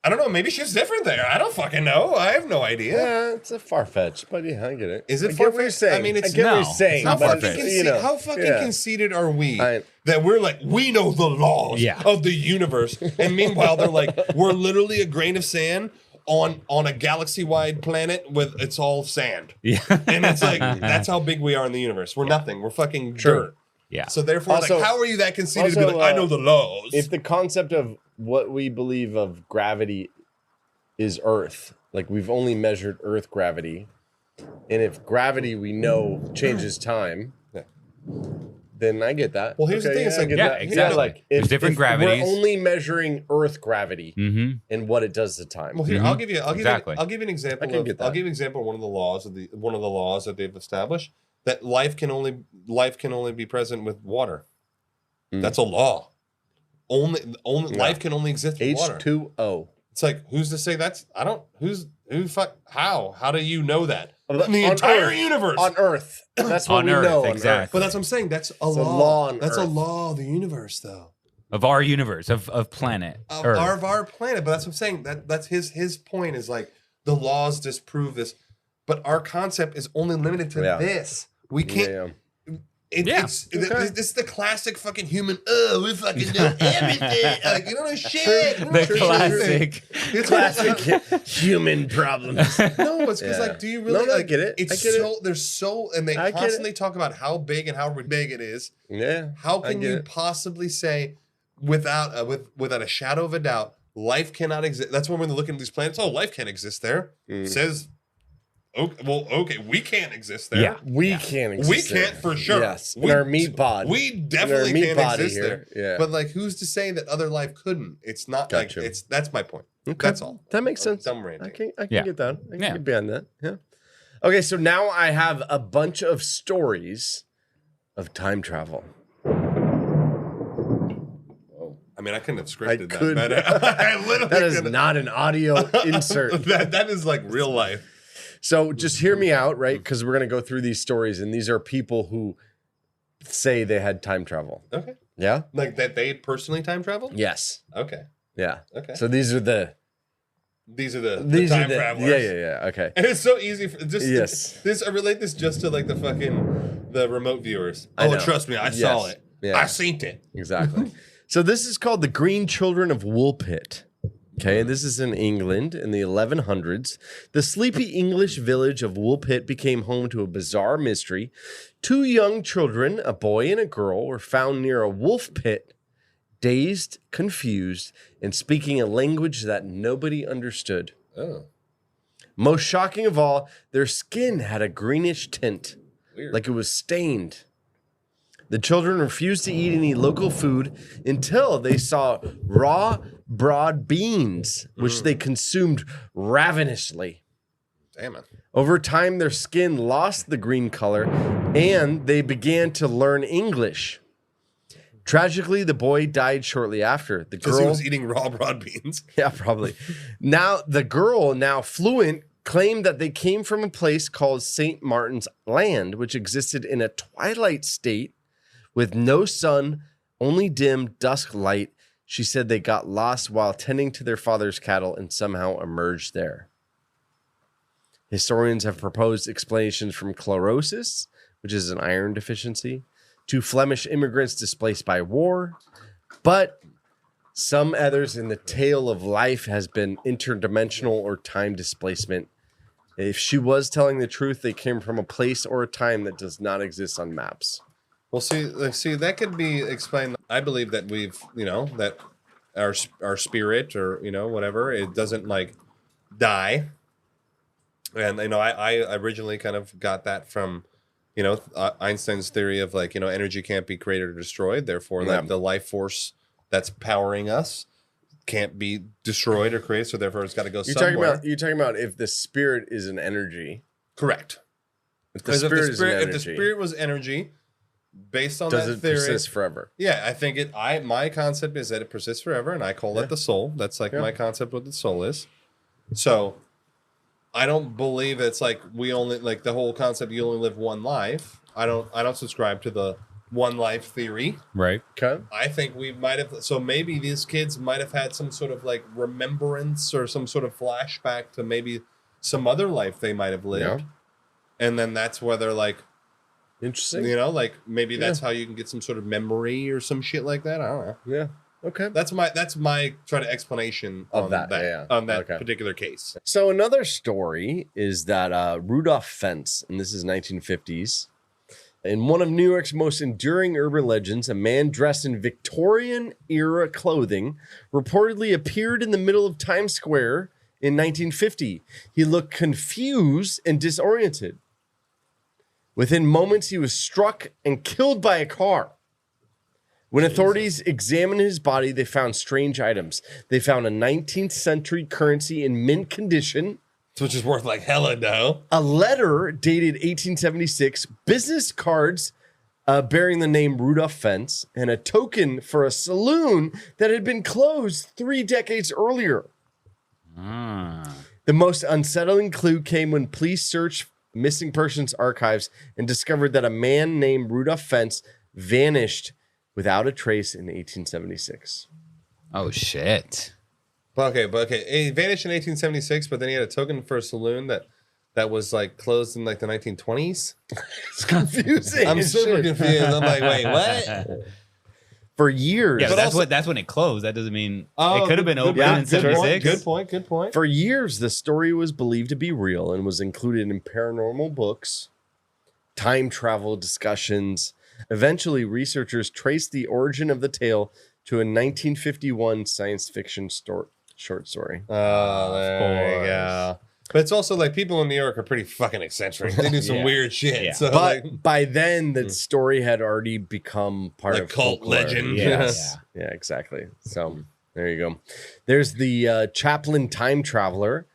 I don't know. Maybe shit's different there. I don't fucking know. I have no idea. Yeah, it's a far-fetched, but yeah, I get it. Is it I get what you're far-fetched? saying. I mean, it's I get what you're saying. it's not How but, far-fetched. how fucking conceited are we I- that we're like, we know the laws Yeah. of the universe, and meanwhile they're like, we're literally a grain of sand on a galaxy-wide planet with it's all sand. Yeah. And it's like that's how big we are in the universe. We're nothing. We're fucking dirt. Yeah. So therefore, Also- like, how are you that conceited to be also, like, I know the laws? If the concept of what we believe of gravity is Earth, like we've only measured Earth gravity, and if gravity we know changes time, Yeah. then I get that. Well, here's the thing, it's I like- get Yeah, that. exactly. like There's different gravities. We're only measuring Earth gravity Mm-hmm. and what it does to time. Well, here I'll give you an example. I can get that. I'll give you an example of one of the laws that they've established that life can only be present with water. That's a law. Only life can only exist with water. H2O. It's like, who's to say that's? How do you know that? On The entire Earth. universe. On Earth. That's what On we Earth, know. On exactly. Earth. But that's what I'm saying. That's a It's a law. law on That's a Earth. law of the universe, though. Of our universe, of planet Earth. Of our planet. But that's what I'm saying. That's his point is like the laws disprove this. But our concept is only limited to Yeah. this. We can't. Yeah. This is the classic fucking human. Oh, we fucking know everything. Like, you don't know shit. You don't know The classic. shit. It's Classic human problems. No, it's because Yeah. like, do you really? No, I like, get it. It's I get so there's so, and they I get constantly talk about how big and how big it is. Yeah. How I can get you it. possibly say without a shadow of a doubt, life cannot exist? That's when we're looking at these planets. Oh, life can't exist there. Says, okay, we can't exist there. Yeah. We can't exist. We can't there. for sure. Yes. In our meat pod. We definitely meat can't body exist here. there. Yeah. But like, who's to say that other life couldn't? It's not Gotcha. like that's my point. Okay. That's all. That makes sense. Dumb ranting. I can Yeah. get that. I can Yeah. get behind that. Yeah. Okay, so now I have a bunch of stories of time travel. I mean, I couldn't have scripted that could. better. I literally That is couldn't. not an audio insert. that is like real life. So just hear me out, right? Because we're going to go through these stories, and these are people who say they had time travel. Okay. Yeah? Like that they personally time traveled? Yes. Okay. Yeah. Okay. So these are the These are the are time travelers. Yeah. Okay. And it's so easy for just Yes. I relate this just to like the remote viewers. I know. Trust me, I saw it. Yeah. I seen it. Exactly. So this is called the Green Children of Woolpit. Okay, this is in England in the 1100s. The sleepy English village of Woolpit became home to a bizarre mystery. Two young children, a boy and a girl, were found near a wolf pit, dazed, confused, and speaking a language that nobody understood. Oh. Most shocking of all, their skin had a greenish tint, Weird. like it was stained. The children refused to eat any local food until they saw raw, broad beans, which they consumed ravenously. Damn it. Over time, their skin lost the green color, and they began to learn English. Tragically, the boy died shortly after. The Because he girl, was eating raw broad beans. yeah, probably. Now, the girl, now fluent, claimed that they came from a place called St. Martin's Land, which existed in a twilight state with no sun, only dim dusk light. She said they got lost while tending to their father's cattle and somehow emerged there. Historians have proposed explanations from chlorosis, which is an iron deficiency, to Flemish immigrants displaced by war, but some others in the tale of life has been interdimensional or time displacement. If she was telling the truth, they came from a place or a time that does not exist on maps. Well, see, that could be explained. I believe that that our spirit or whatever, it doesn't like die. And I originally kind of got that from Einstein's theory of like energy can't be created or destroyed. Therefore, like the life force that's powering us can't be destroyed or created. So therefore, it's got to go somewhere. You're talking about if the spirit is an energy. Correct. If the spirit is an energy, if the spirit was energy, based on does that it theory, persist forever? Yeah, I think my concept is that it persists forever, and I call that the soul. That's like my concept what the soul is. So I don't believe it's like we only like the whole concept you only live one life. I don't subscribe to the one life theory. Right. Okay. I think we might have. So maybe these kids might have had some sort of like remembrance or some sort of flashback to maybe some other life they might have lived, and then that's where they're like, interesting. You know, like maybe that's how you can get some sort of memory or some shit like that. I don't know. Yeah. Okay. That's my sort of explanation Of on that, that, yeah. on that Okay. particular case. So another story is that Rudolph Fentz, and this is 1950s, in one of New York's most enduring urban legends, a man dressed in Victorian-era clothing reportedly appeared in the middle of Times Square in 1950. He looked confused and disoriented. Within moments, he was struck and killed by a car. When authorities examined his body, they found strange items. They found a 19th century currency in mint condition, Which is worth like hella dough. a letter dated 1876, business cards bearing the name Rudolph Fentz, and a token for a saloon that had been closed 3 decades earlier. The most unsettling clue came when police searched missing persons archives and discovered that a man named Rudolph Fentz vanished without a trace in 1876. Oh shit. But okay. He vanished in 1876, but then he had a token for a saloon that was like closed in like the 1920s. It's confusing. I'm as super shit. confused. I'm like, wait, what? For years. Yeah, But but that's when it closed. That doesn't mean Oh, it could have been open yeah, in good point, 76. Good point. For years, the story was believed to be real and was included in paranormal books, time travel discussions. Eventually, researchers traced the origin of the tale to a 1951 science fiction short story. Oh, there you go. But it's also like people in New York are pretty fucking eccentric. They do some weird shit. Yeah. So But like, by then, the story had already become part Like of cult folklore. legend. Yes. Yeah, exactly. So there you go. There's the Chaplin Time Traveler.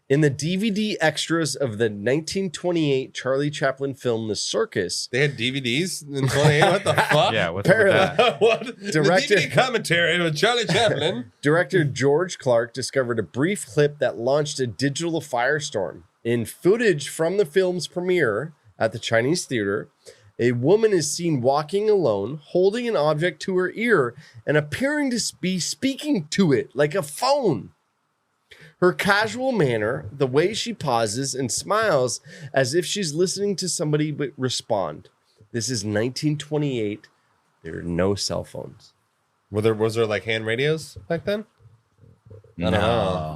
In the DVD extras of the 1928 Charlie Chaplin film The Circus, they had DVDs in 28. What the fuck? Yeah, what's up with that? What? Director- The DVD commentary with Charlie Chaplin. director George Clark discovered a brief clip that launched a digital firestorm. In footage from the film's premiere at the Chinese theater, a woman is seen walking alone, holding an object to her ear and appearing to be speaking to it like a phone. Her casual manner, the way she pauses and smiles as if she's listening to somebody respond. This is 1928. There are no cell phones. Was there like hand radios back then? I don't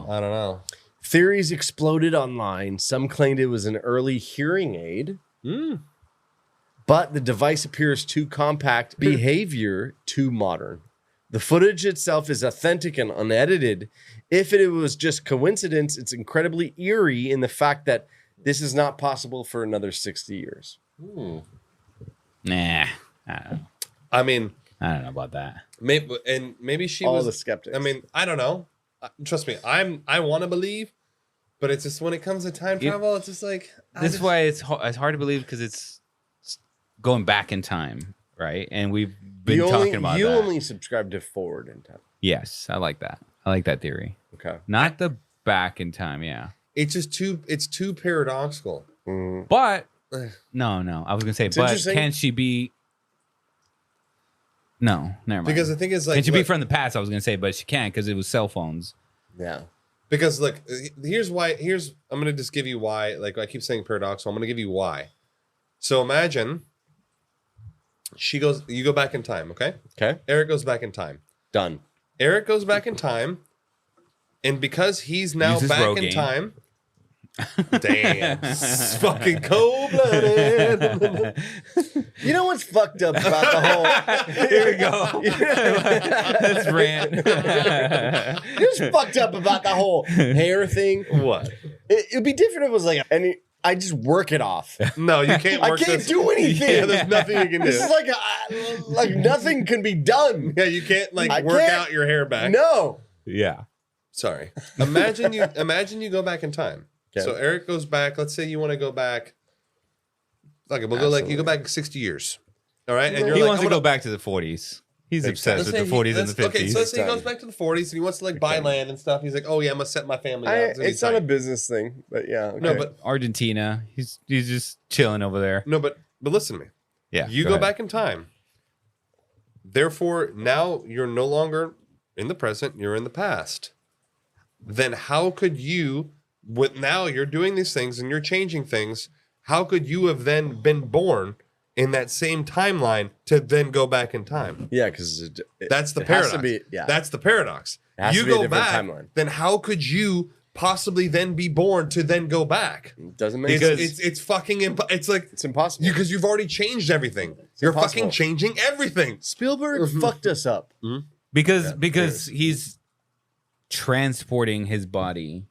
know. Theories exploded online. Some claimed it was an early hearing aid. But the device appears too compact, behavior too modern. The footage itself is authentic and unedited. If it was just coincidence, it's incredibly eerie in the fact that this is not possible for another 60 years. Nah, I don't know. I mean, I don't know about that. maybe she All was the skeptics. I mean, I don't know. Trust me, I want to believe, but it's just when it comes to time travel, it's just like This is why it's hard to believe because it's going back in time, right? And we've been talking about you that. only subscribe to forward in time. Yes, I like that. I like that theory. Okay. Not the back in time, yeah. it's just too paradoxical. But no, I was gonna say, but interesting. can she be? No, never mind. Because the thing is, like, can she be look, from the past? I was gonna say, but she can't because it was cell phones. Yeah. because look, here's why. I'm gonna just give you why. Like I keep saying paradoxical. I'm gonna give you why. So imagine you go back in time, okay? Okay. Eric goes back in time. Done. Eric goes back in time, and because he's now Uses back in Rogaine. time. Damn, it's fucking cold-blooded. You know what's fucked up about the whole... Here we go. Let's rant. What's fucked up about the whole hair thing? What? It'd be different if it was like, I just work it off. No, you can't. I Work can't this. do anything. Yeah, there's nothing you can do. This is like nothing can be done. Yeah, you can't like I work can't- out your hair back. No. Yeah. Sorry. Imagine you go back in time. Okay. So Eric goes back. Let's say you want to go back. Okay, we'll go like you go back 60 years. All right, and you're He like, wants I'm to go gonna- baake to the 40s. He's obsessed let's with say the 40s and the 50s. Okay, so let's say he goes back to the 40s and he wants to like buy land and stuff. He's like, oh yeah, I'm gonna set my family up. It's gonna be It's not a tight. business thing, but yeah. Okay. No, but Argentina. He's just chilling over there. no, but listen to me. Yeah. You go ahead. back in time. Therefore, now you're no longer in the present, you're in the past. Then how could you, now you're doing these things and you're changing things, how could you have then been born in that same timeline to then go back in time? Yeah, because that's the paradox. That's the paradox. You go back, then how could you possibly then be born to then go back? Doesn't make sense. It's fucking it's impossible because you've already changed everything. You're fucking changing everything. Spielberg fucked us up because he's transporting his body.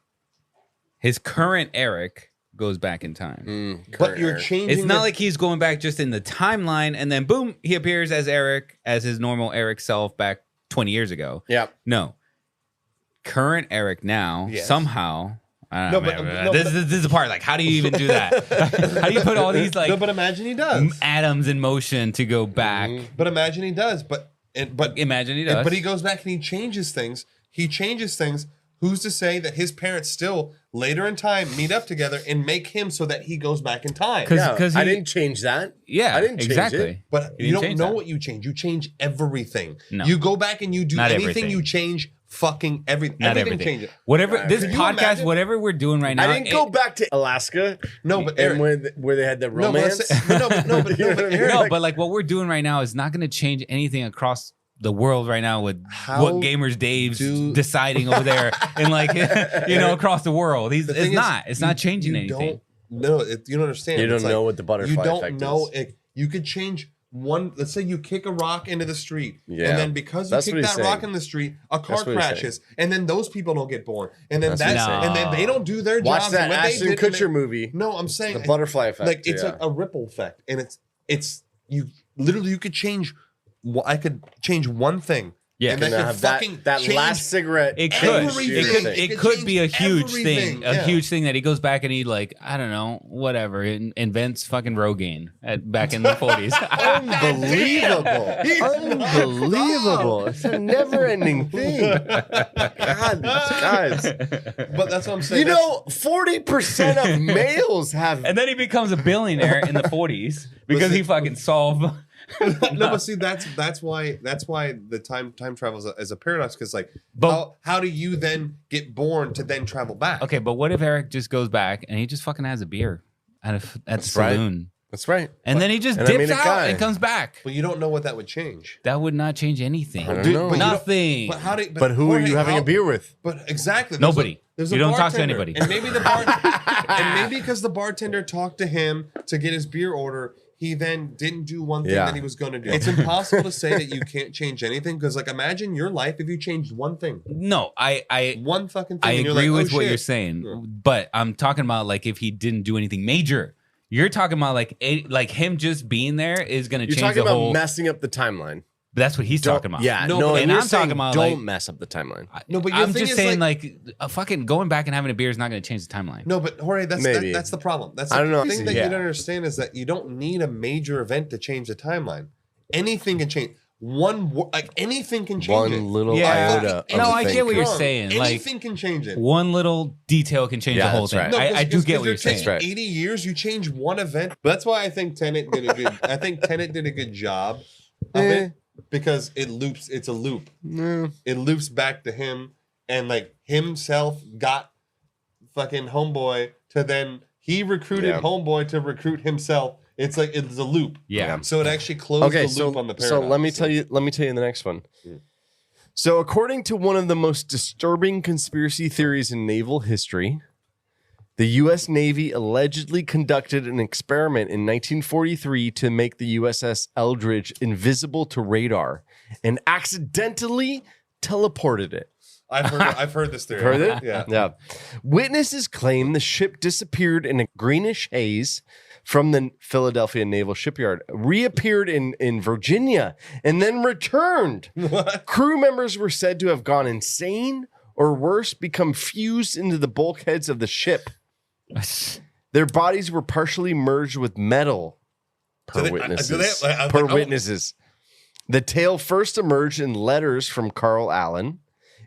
His current Eric goes back in time. But you're changing. It's not like he's going back just in the timeline and then boom, he appears as Eric, as his normal Eric self back 20 years ago. Yeah. No. Current Eric now, somehow. I don't know, this is the part. Like, how do you even do that? How do you put all these like? No, but imagine he does atoms in motion to go back. But imagine he does. But imagine he does. But he goes back and he changes things. Who's to say that his parents still later in time meet up together and make him so that he goes back in time? Because I didn't change that. Yeah, I didn't change it. But you don't know what you change. You change everything. No. You go back and you do Not anything. Everything. You change fucking everything. Not everything everything. changes. Whatever this Could you podcast, imagine? whatever we're doing right now. I didn't go back to Alaska. No, but and where they had the romance. But like what we're doing right now is not going to change anything across the world right now with what gamers Dave's deciding over there and like across the world. It's not changing anything. You don't understand. You don't know what the butterfly effect is. You don't know it. You could change one. Let's say you kick a rock into the street, and then because you kick that rock in the street, a car crashes, and then those people don't get born, and then and then they don't do their jobs. Watch that Ashton Kutcher movie. No, I'm saying the butterfly effect. Like it's a ripple effect, and it's you literally you could change. I could change one thing. Yeah, and that last cigarette. It could be a huge thing. A huge thing that he goes back and he like, I don't know, whatever, invents fucking Rogaine back in the 40s. Unbelievable. It's a never-ending thing. God, guys. But that's what I'm saying. 40% of males have. And then he becomes a billionaire in the 40s because he fucking solved. No, but see, that's why the time travel is a paradox, because like, how do you then get born to then travel back? Okay, but what if Eric just goes back and he just fucking has a beer at the saloon? That's right. And then he just dips out and comes back. But you don't know what that would change. That would not change anything. I don't know. Nothing. But who are you having a beer with? But exactly. Nobody. There's you don't talk to anybody. And maybe because the bartender talked to him to get his beer order, he then didn't do one thing that he was going to do. It's impossible to say that you can't change anything, because like imagine your life if you changed one thing. No, one fucking thing. I agree with what you're saying, but I'm talking about like if he didn't do anything major. You're talking about like him just being there is going to change the whole. You're talking about messing up the timeline. But that's what he's talking about. Yeah, and I'm talking about don't mess up the timeline. No, but I'm just saying like fucking going back and having a beer is not going to change the timeline. No, but Jorge, that's the problem. That's the thing that you don't understand is that you don't need a major event to change the timeline. Anything can change. Anything can change one it. Little iota. No, I get what you're saying. Anything can change it. One little detail can change the whole thing. Right. No, I do get what you're saying. 80 years, you change one event. But that's why I think Tenet did a good. I think Tenet did a good job of it, because it loops. It's a loop. It loops back to him, and like himself got fucking Homeboy to then he recruited Homeboy to recruit himself. It's like it's a loop. Yeah. So it actually closed the loop on the paradox. So let me tell you the next one. So according to one of the most disturbing conspiracy theories in naval history, the U.S. Navy allegedly conducted an experiment in 1943 to make the USS Eldridge invisible to radar and accidentally teleported it. I've heard this theory. Heard it? Yeah. Witnesses claim the ship disappeared in a greenish haze from the Philadelphia Naval Shipyard, reappeared in Virginia, and then returned. What? Crew members were said to have gone insane, or worse, become fused into the bulkheads of the ship. Their bodies were partially merged with metal, per witnesses. The tale first emerged in letters from Carl Allen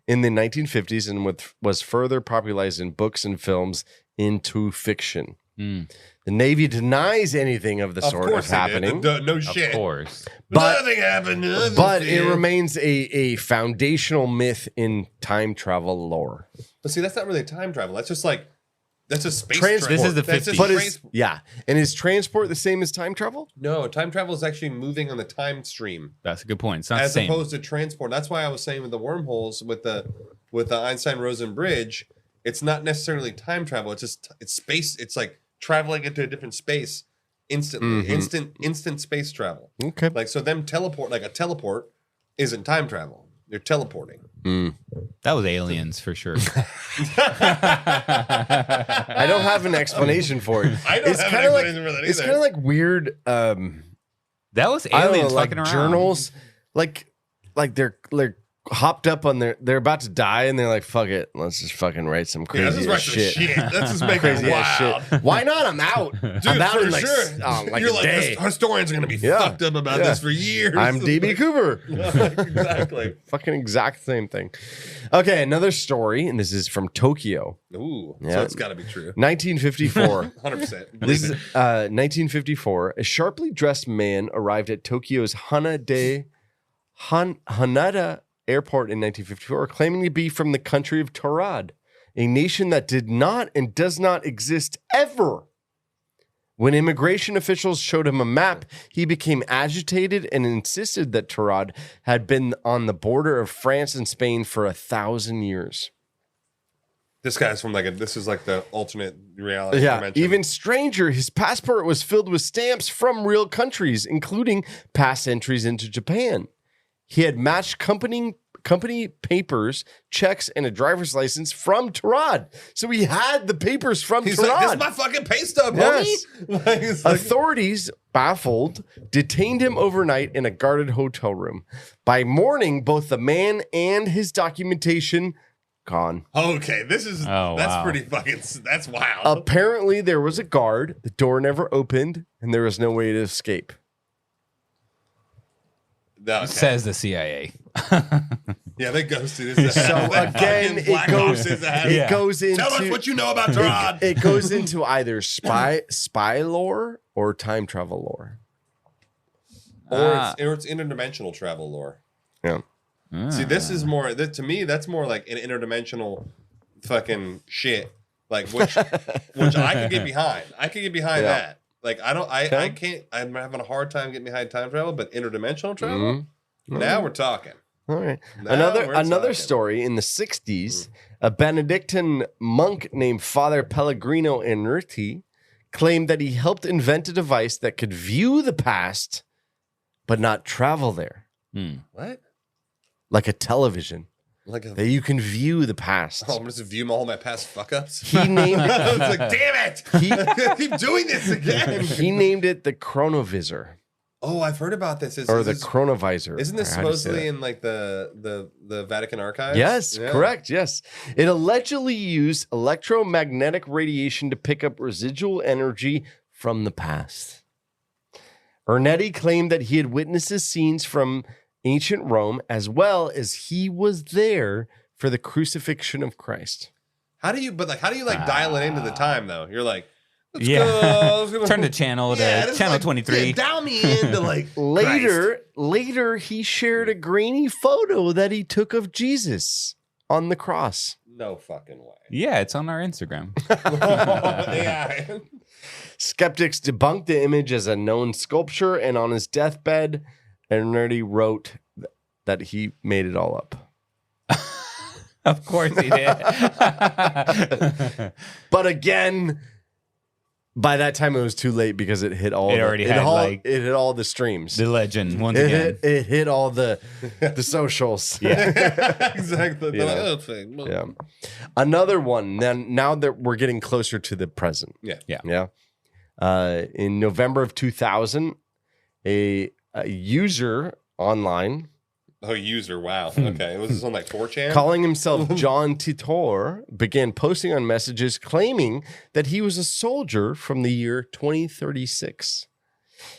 in the 1950s and was further popularized in books and films into fiction. The Navy denies anything of the sort of happening. No shit. Of course. Nothing happened. But it remains a foundational myth in time travel lore. But see, that's not really time travel. That's just like space Transport. travel. This is the That's 50s. just But and is transport the same as time travel? No, time travel is actually moving on the time stream That's a good point. It's not the as same. opposed to transport. That's why I was saying with the wormholes with the Einstein-Rosen bridge, it's not necessarily time travel. It's just it's space. It's like traveling into a different space instantly. Instant space travel. Okay. Like so, them teleport like a teleport isn't time travel. You're teleporting. That was aliens for sure. I don't have an explanation for it. I don't have an explanation for that It's either. kind of like weird. That was I don't know, aliens like fucking around. journals, like they're hopped up on they're about to die and they're like, fuck it, let's just fucking write some Yeah, crazy let's ass write some shit. shit. Let's just make Crazy it ass wild. shit. Why not? I'm out. Dude, I'm out for in like, sure. like You're a like, day. historians are going to be Yeah. fucked up about Yeah. this for years. I'm DB Cooper. Exactly. Fucking exact same thing. Okay, another story, and this is from Tokyo, Ooh, Yeah. so it's got to be true. 1954. 100%. This is 1954. A sharply dressed man arrived at Tokyo's Haneda Airport in 1954, claiming to be from the country of Taured, a nation that did not and does not exist ever. When immigration officials showed him a map, he became agitated and insisted that Taured had been on the border of France and Spain for 1,000 years. This guy's from this is like the alternate reality Yeah, dimension. even stranger, his passport was filled with stamps from real countries, including past entries into Japan. He had matched company papers, checks, and a driver's license from Taured. So he had the papers from He's Taured. like, this is my fucking pay stub, Yes. homie. Like, it's like- Authorities, baffled, detained him overnight in a guarded hotel room. By morning, both the man and his documentation gone. okay, this is Oh, that's wow. pretty fucking that's wild. Apparently, there was a guard. The door never opened, and there was no way to escape. Okay. Says the CIA. Yeah, they ghosted his ass. So That again, fucking Black Ops his ass. it goes into Tell us what you know about Taured. it goes into either spy lore or time travel lore. Or it's interdimensional travel lore. Yeah. See, this is more to me. That's more like an interdimensional fucking shit. Like which I can get behind. I can get behind Yeah. that. Like I can't. I'm having a hard time getting behind time travel, but interdimensional travel. Now we're talking. All right. Now we're Another talking. story in the 60s, a Benedictine monk named Father Pellegrino Enriti claimed that he helped invent a device that could view the past but not travel there. What? Like a television. Like That you can view the past. I'm just view all my past fuck ups. He named I was it like, damn it! Keep doing this again. he named it the Chronovisor. Oh, I've heard about this. Or the Chronovisor. Isn't this or how do you say supposedly that? in like the Vatican archives? Yes, Yeah. correct. Yes. It allegedly used electromagnetic radiation to pick up residual energy from the past. Ernetti claimed that he had witnessed the scenes from ancient Rome as well as he was there for the crucifixion of Christ. How do you dial it into the time though? You're like, let's Yeah. go. Let's go. Turn the channel to just channel like, 23. Dial me into like Later, he shared a grainy photo that he took of Jesus on the cross. No fucking way. Yeah, it's on our Instagram. Yeah. Skeptics debunked the image as a known sculpture, and on his deathbed, Ernetti wrote that he made it all up. Of course he did. But again, by that time it was too late because it hit all. It already had, like, it hit all the streams. The legend, once It again. hit all the socials. Exactly. You They're know. like, oh, fake. Yeah. Another one. Now that we're getting closer to the present. Yeah. In November of 2000, a user online Oh, user. Wow. Okay. Was this on like 4chan? calling himself John Titor began posting on messages claiming that he was a soldier from the year 2036.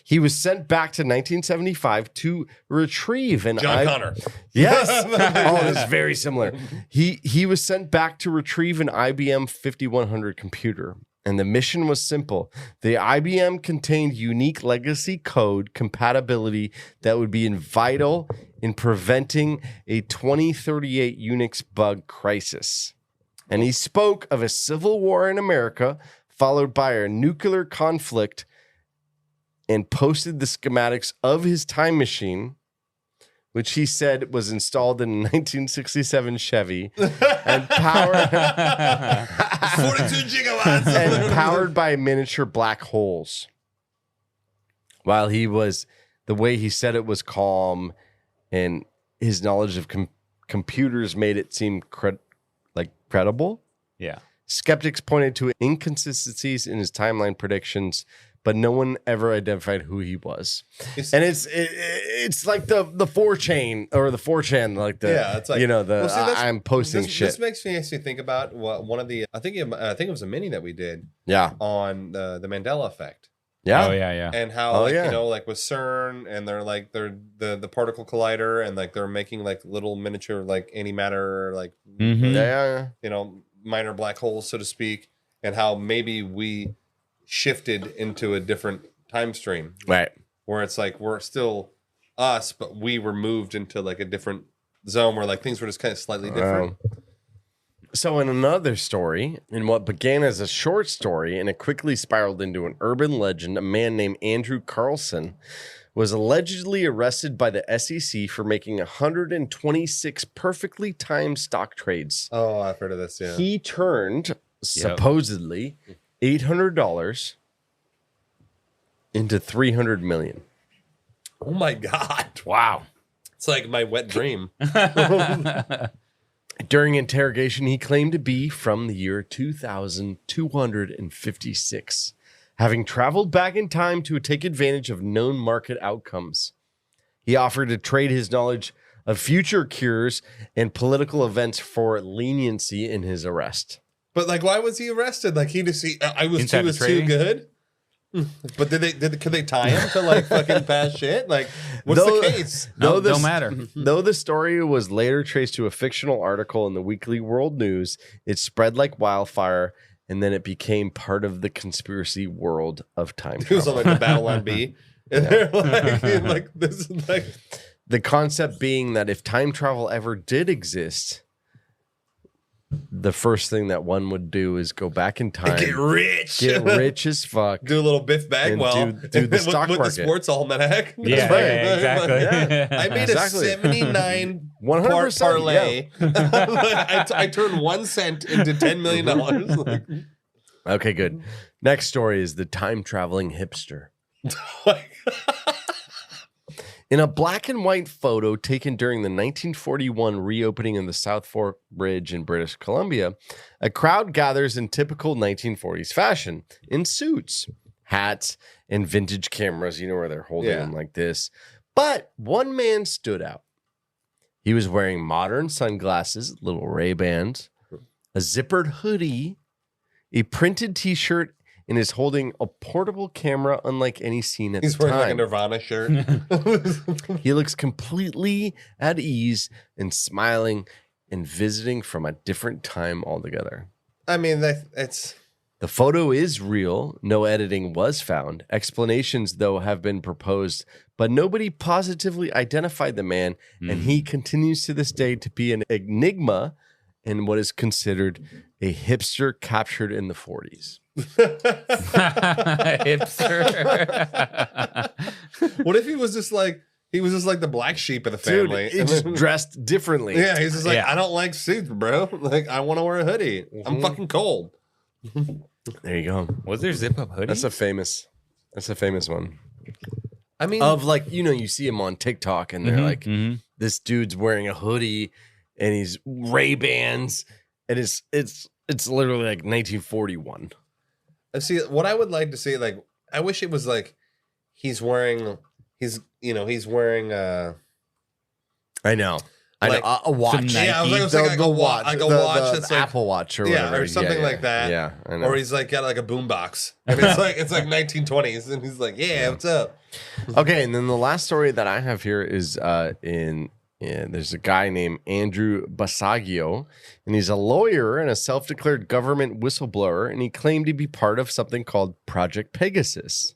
He was sent back to 1975 to retrieve an John Connor. Yes. Oh, it's very similar. He was sent back to retrieve an IBM 5100 computer. And the mission was simple. The IBM contained unique legacy code compatibility that would be vital in preventing a 2038 Unix bug crisis. And he spoke of a civil war in America, followed by a nuclear conflict, and posted the schematics of his time machine, which he said was installed in a 1967 Chevy and powered 42 gigawatts and powered by miniature black holes. While he was, the way he said it was calm, and his knowledge of computers made it seem credible. Yeah. Skeptics pointed to inconsistencies in his timeline predictions, but no one ever identified who he was. And it's like the 4chan or the 4chan, like the it's like, I'm posting shit. This makes me actually think about one of the I think it was a mini that we did on the Mandela effect. Yeah. Oh yeah. And how with CERN and they're the particle collider and like they're making like little miniature like antimatter like minor black holes, so to speak, and how maybe we shifted into a different time stream, right? Where it's like we're still us, but we were moved into like a different zone where like things were just kind of slightly different. So in another story, in what began as a short story and it quickly spiraled into an urban legend, a man named Andrew Carlssin was allegedly arrested by the SEC for making 126 perfectly timed stock trades. Oh, I've heard of this, yeah. He turned, supposedly, $800 into $300 million. Oh my God. Wow. It's like my wet dream. During interrogation, he claimed to be from the year 2256, having traveled back in time to take advantage of known market outcomes. He offered to trade his knowledge of future cures and political events for leniency in his arrest. But like, why was he arrested? Like he too good. But could they tie him to like fucking past shit? Like, what's the case? Don't matter. Though the story was later traced to a fictional article in the Weekly World News, it spread like wildfire, and then it became part of the conspiracy world of time travel. It was on like the Babylon Bee, and they're like, this is like the concept being that if time travel ever did exist, the first thing that one would do is go back in time, get rich as fuck, do a little Biff Bagwell, do the stock with market, the sports almanac. Exactly. I made a 79 100% parlay. I turned 1 cent into $10 million. Okay, good. Next story is the time traveling hipster. In a black and white photo taken during the 1941 reopening of the South Fork Bridge in British Columbia, a crowd gathers in typical 1940s fashion, in suits, hats, and vintage cameras, where they're holding them like this. But one man stood out. He was wearing modern sunglasses, little Ray-Bans, a zippered hoodie, a printed t-shirt, and is holding a portable camera unlike any seen at the time. He's wearing like a Nirvana shirt. He looks completely at ease and smiling and visiting from a different time altogether. I mean, it's... The photo is real. No editing was found. Explanations, though, have been proposed, but nobody positively identified the man, and he continues to this day to be an enigma and what is considered a hipster captured in the 40s. Hipster. What if he was just like the black sheep of the family? Dude, he's just dressed differently. Yeah, he's just like, I don't like suits, bro. Like, I want to wear a hoodie. I'm fucking cold. There you go. Was there zip up hoodie? That's a famous one. I mean, of like, you see him on TikTok and they're like, this dude's wearing a hoodie and he's Ray-Bans and it's literally like 1941. See, what I would like to see, like, I wish it was like he's wearing I know. Like, a watch. Yeah, I was like a watch. Like a watch that's like Apple Watch or whatever. or something like that. Yeah, I know. Or he's like got like a boombox. And it's like 1920s. And he's like, what's up? Okay, and then the last story that I have here is in And there's a guy named Andrew Basaggio, and he's a lawyer and a self-declared government whistleblower, and he claimed to be part of something called Project Pegasus.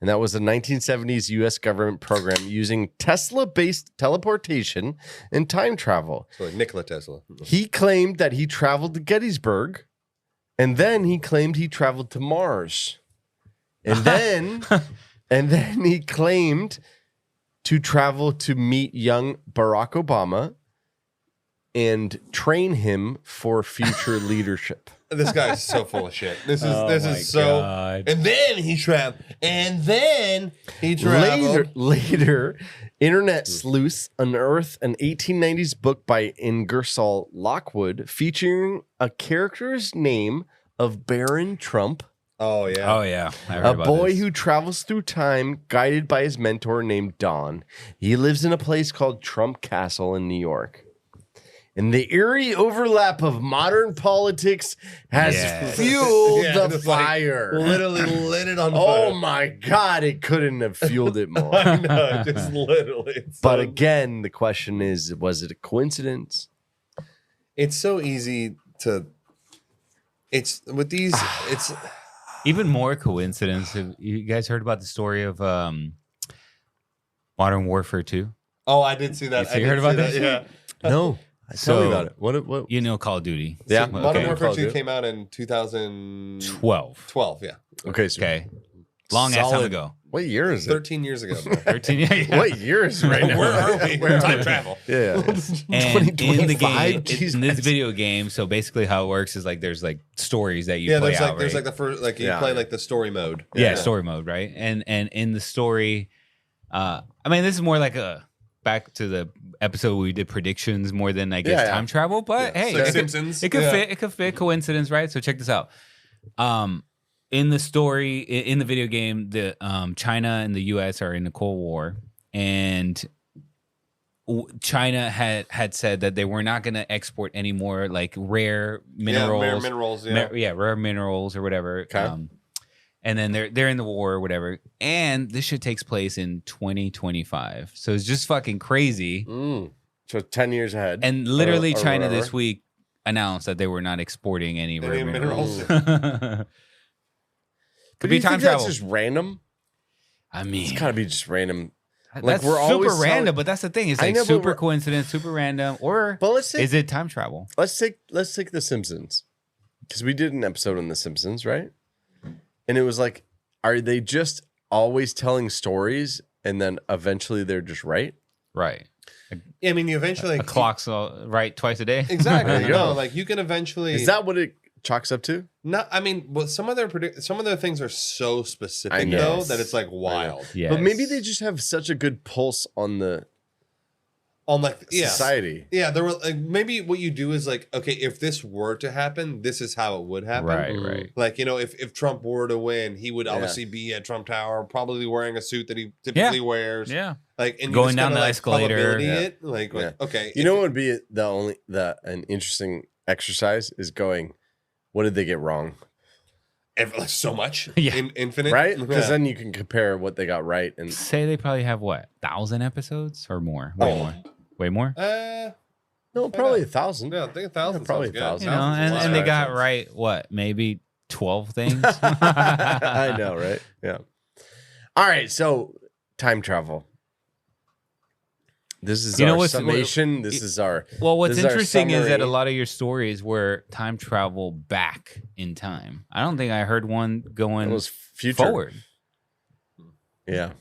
And that was a 1970s U.S. government program using Tesla-based teleportation and time travel. So like Nikola Tesla. He claimed that he traveled to Gettysburg, and then he claimed he traveled to Mars. And then he claimed to travel to meet young Barack Obama and train him for future leadership. This guy is so full of shit. This is so. God. And then he traveled. Later, internet sleuths unearthed an 1890s book by Ingersoll Lockwood featuring a character's name of Baron Trump. Oh yeah. Oh yeah. I heard A about boy this. who travels through time, guided by his mentor named Don. He lives in a place called Trump Castle in New York. And the eerie overlap of modern politics has fueled the fire. Literally lit it on fire. Oh my God, it couldn't have fueled it more. I know, just literally. But again, the question is, was it a coincidence? It's so easy to. It's with these. It's. Even more coincidence. Have you guys heard about the story of Modern Warfare 2? Oh, I did see that. You heard about this? Yeah. No. Tell me about it. What? You know Call of Duty. Yeah. Okay. Modern Warfare Call of 2 Duty. came out in 2012. 12. Yeah. Okay. So Okay. Long ass time solid- ago. What year is it? 13 years ago. Bro. 13. Yeah. What year is it right now? Where are we? Time travel. Yeah. And in the game, 2025? in this video game, so basically how it works is like there's like stories that you Yeah, play there's out, like there's right? like the first like you Yeah. play like the story mode. Yeah, story mode, right? And in the story, I mean, this is more like a back to the episode where we did predictions more than I guess Yeah. time travel. But hey, Like it Simpsons. could Yeah. fit. It could fit coincidence, right? So check this out. In the story, in the video game, the China and the U.S. are in the Cold War, and China had said that they were not going to export any more like rare minerals, rare minerals. Yeah. rare minerals or whatever. Okay. And then they're in the war or whatever, and this shit takes place in 2025. So it's just fucking crazy. So 10 years ahead. And literally, Or China whatever. this week announced that they were not exporting any rare Any minerals. minerals. But Could do be you time think travel. that's just random? I mean, It's gotta be just random. that's we're always super random, telling- but that's the thing. It's I like know, but super we're- coincidence, super random, or But let's say is it time travel? let's take The Simpsons, because we did an episode on The Simpsons, right? And it was like, are they just always telling stories and then eventually they're just right? Right. Yeah, I mean, you eventually A clock's right twice a day. Exactly. There you go. No, like you can eventually. Is that what it chalks up to? No, I mean, well, some of their things are so I specific know. though that it's like wild. Yes. But maybe they just have such a good pulse on the On like society. Yeah, there were like maybe what you do is like, okay, if this were to happen, this is how it would happen. Right. Like, you know, if Trump were to win, he would obviously be at Trump Tower, probably wearing a suit that he typically wears. Yeah. Like and you Going just down kinda, the like, escalator. probability Yeah. it. Like, Yeah. okay. You know what would be an interesting exercise is going, what did they get wrong? like so much. Yeah. Infinite. Right? Because Yeah. then you can compare what they got right. And Say they probably have what, 1,000 episodes or more? Way more. no, probably 1,000. Yeah, I think 1,000. Yeah, probably sounds good. 1,000. You know, Thousands is a lot. and they got right what, maybe 12 things. I know, right? Yeah. All right, so time travel. This is You know our what's- summation. This is our Well, what's this is our interesting is that a summary. lot of your stories were time travel back in time. I don't think I heard one going It was future. forward. Yeah.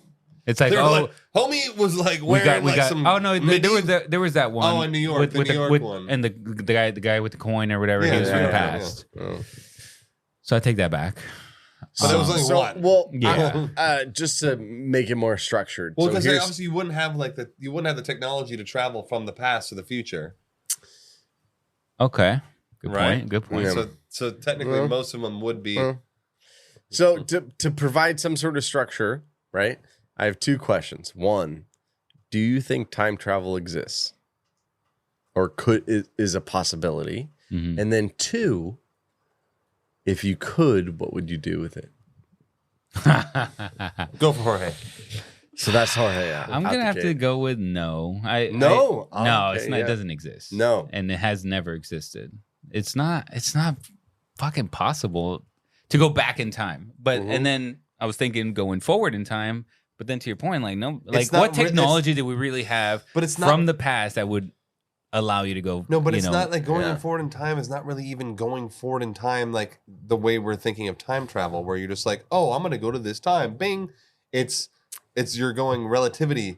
It's like, They were oh, like, homie was like wearing we like got. some. Oh no, midi- there was that one. Oh, in New York, the New York one. and the guy with the coin or whatever. Yeah, he was from yeah, the yeah, past. Oh. So I take that back. But it was like So, what? well, Yeah. just to make it more structured. Well, so because here's- obviously you wouldn't have the technology to travel from the past to the future, Okay. Good right? point. Good point. Yeah. So technically, Well, most of them would be. well. So to provide some sort of structure, right? I have two questions. One, do you think time travel exists, or is a possibility? Mhm. And then two, if you could, what would you do with it? Go for Jorge. So that's how. Yeah, I'm gonna have to go with no. No? It's not. Okay, It doesn't exist. No. and it has never existed. It's not fucking possible to go back in time. But and then I was thinking going forward in time. But then to your point, like no, like what technology do we really have? But it's not from the past that would allow you to go. No, but it's not like going forward in time is not really even going forward in time like the way we're thinking of time travel, where you're just like, oh, I'm gonna go to this time. Bing. It's you're going relativity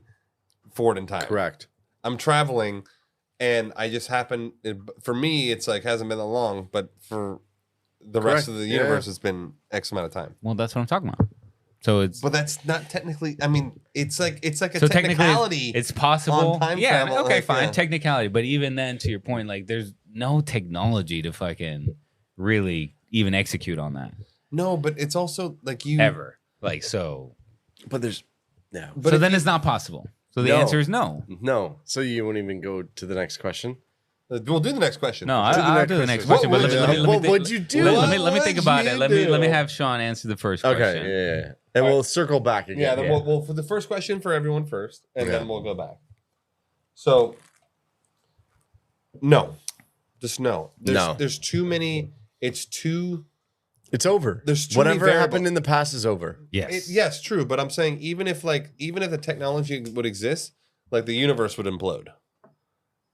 forward in time. Correct. I'm traveling, and I just happen. For me, it's like hasn't been that long, but for the rest of the universe, it's been X amount of time. Well, that's what I'm talking about. So it's, but that's not technically. I mean, it's like a so technicality. It's possible. On time yeah. travel, Okay. like, Fine. Technicality. But even then, to your point, like there's no technology to fucking really even execute on that. No, but it's also like you ever like so. But there's no. But so then it's not possible. So the answer is no. No. So you won't even go to the next question. We'll do the next question. No, I'll do the next question. But what would you do? Let me think about it. Let me have Sean answer the first question. Okay. Yeah. And we'll circle back again. Yeah. Then we'll for the first question for everyone first, and then we'll go back. So, no, just no. There's too many. It's over. There's too whatever many happened in the past is over. Yes. Yes, true. But I'm saying even if the technology would exist, like the universe would implode.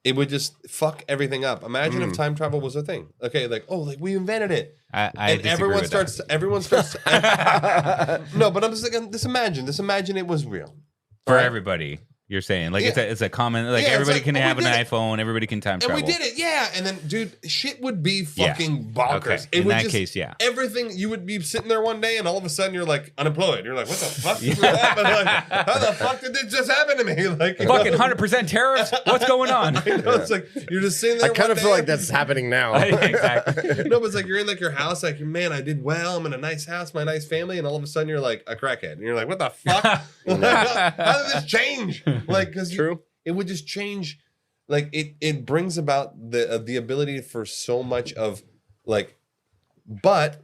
It would just fuck everything up. Imagine if time travel was a thing. Okay, like we invented it, and everyone starts. No, but I'm just like, just imagine it was real for everybody. You're saying like it's a common everybody can have an iPhone, everybody can time travel. And we did it, and then dude, shit would be fucking bonkers. Okay. In that case, everything you would be sitting there one day, and all of a sudden you're like unemployed. You're like, what the fuck just happened? Like, how the fuck did this just happen to me? Like fucking 100% tariffs. What's going on? It's like you're just sitting there. I kind of feel like that's happening now. Exactly. No, but it's like you're in like your house, like man, I did well. I'm in a nice house, my nice family, and all of a sudden you're like a crackhead, and you're like, what the fuck? How did this change? Like, because true. It would just change, like it brings about the ability for so much of like, but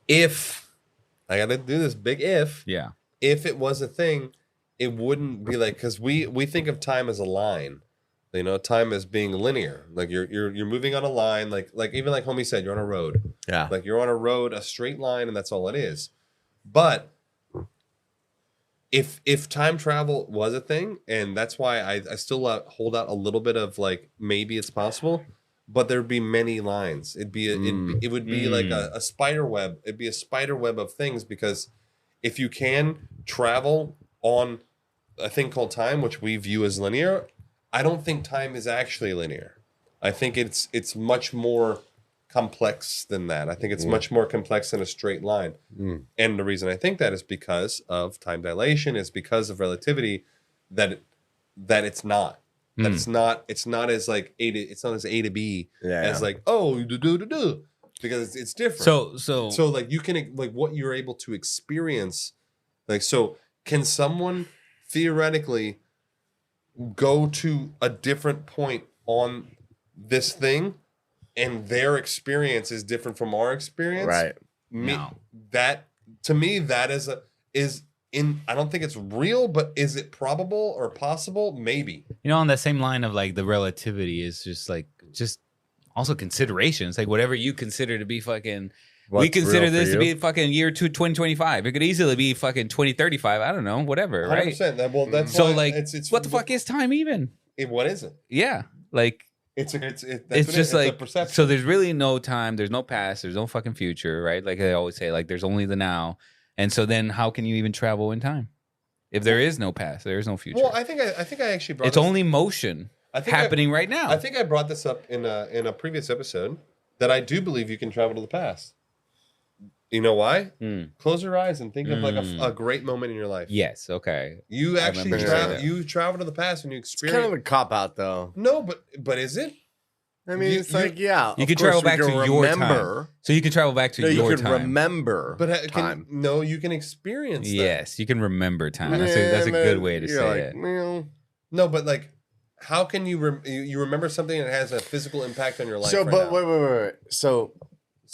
if I gotta do this big if it was a thing, it wouldn't be like because we think of time as a line, time as being linear, like you're moving on a line, like even like homie said, you're on a road, like you're on a road, a straight line, and that's all it is, but. If time travel was a thing, and that's why I still hold out a little bit of like maybe it's possible, but there'd be many lines. It would be like a spider web. It'd be a spider web of things because if you can travel on a thing called time, which we view as linear, I don't think time is actually linear. I think it's much more complex than that. I think it's much more complex than a straight line. And the reason I think that is because of time dilation, is because of relativity, that it's not. That it's not as like it's not as A to B as like because it's different. So like you can like what you're able to experience, like so can someone theoretically go to a different point on this thing and their experience is different from our experience? Right. To me, that I don't think it's real, but is it probable or possible? Maybe. On that same line of like the relativity is just also considerations. Like whatever you consider to be fucking, we consider this to be fucking year 2025. It could easily be fucking 2035. I don't know, whatever, right? 100%. Well, that's so why like, it's what the fuck is time even? What is it? Yeah, like. It's just like a perception. So there's really no time, there's no past, there's no fucking future, right? Like I always say, like there's only the now. And so then how can you even travel in time? If there is no past, there is no future. Well, I think I actually brought it's only motion happening right now. I think I brought this up in a previous episode that I do believe you can travel to the past. You know why? Close your eyes and think of like a great moment in your life. Yes, okay. You actually travel to the past and you experience. It's kind of a cop out though. No, but is it? I mean, it's like you can travel back to your time. So you can travel back to your time. You can remember, but time. You can experience. Yes, you can remember time. That's a good way to say it. No, but like, how can you you remember something that has a physical impact on your life? So, but wait. So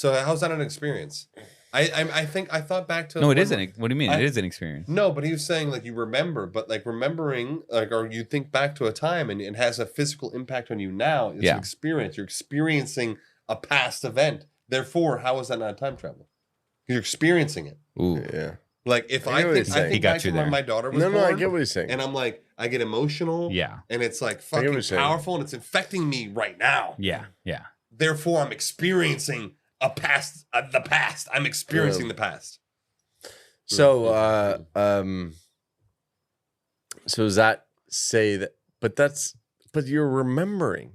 how's that an experience? I think I thought back to No, it isn't. What do you mean? It is an experience. No, but he was saying like you remember, but like remembering, like, or you think back to a time and it has a physical impact on you now. It's an experience. You're experiencing a past event. Therefore, how is that not time travel? You're experiencing it. Ooh, yeah. Like if I think back to when my daughter was born, I get what he's saying, and I'm like, I get emotional, and it's like fucking powerful, and it's infecting me right now. Yeah. Therefore, I'm experiencing a past, the past. I'm experiencing the past. So, so does that say that? But you're remembering.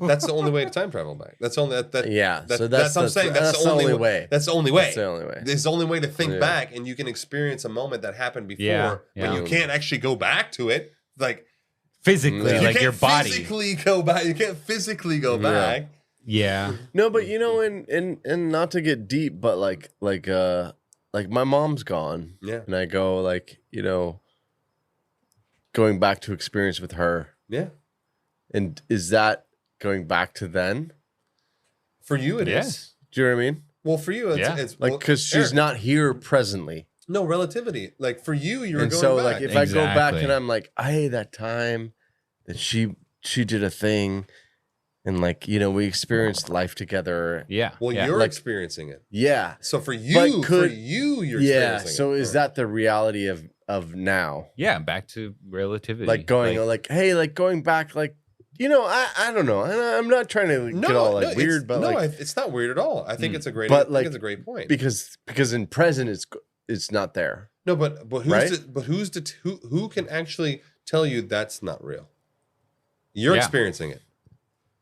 That's the only way to time travel back. That's only yeah. So that's what I'm saying. That's the only way. That's the only way. That's the only way. There's the only way to think back, and you can experience a moment that happened before, but you can't actually go back to it, like physically, like your body. Physically go back. You can't physically go back. Yeah. No, but you know, and not to get deep, but like my mom's gone. Yeah. And I go like, you know, going back to experience with her. Yeah. And is that going back to then? For you, it is. Do you know what I mean? Well, for you, it's like because she's not here presently. No relativity. Like for you, you're and going so back. like if I go back and I'm like, hey, that time that she did a thing, and like you know we experienced life together. Yeah. Well, you're experiencing it. Yeah. So for you, you're experiencing it. So is that the reality of now? Yeah, back to relativity. Like going like hey, like going back like. You know, I don't know. I'm not trying to get all like weird, but it's not weird at all. I think it's a great. I think it's a great point because in present it's not there. No, but who can actually tell you that's not real? You're experiencing it.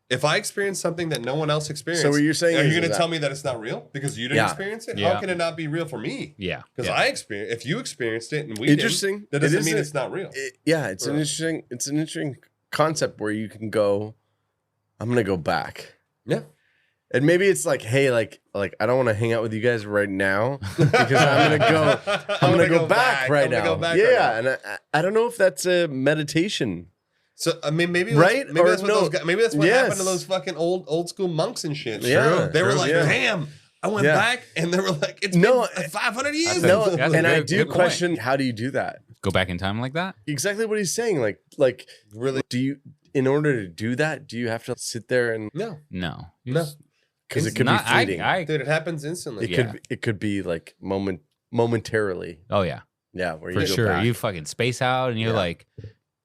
If I experience something that no one else experienced, so what you're saying are you going to tell me that it's not real because you didn't experience it? How can it not be real for me? Yeah, because I experienced. If you experienced it and we didn't, that doesn't mean it's not real. It's an interesting concept where you can go, I'm gonna go back. Yeah. And maybe it's like, hey, like I don't want to hang out with you guys right now because I'm gonna go back right now. And I don't know if that's a meditation. So I mean, maybe right? Maybe that's what those guys, maybe that's what happened to those fucking old school monks and shit. Yeah, they were like, damn. I went back and they were like, it's been 500 years. And I do question, how do you do that? Go back in time like that? Exactly what he's saying. Like really? Do you, in order to do that, do you have to sit there and no? Because it could be fleeting. Dude, it happens instantly. It could be like momentarily. Oh yeah, where for you sure. go back. You fucking space out and you're like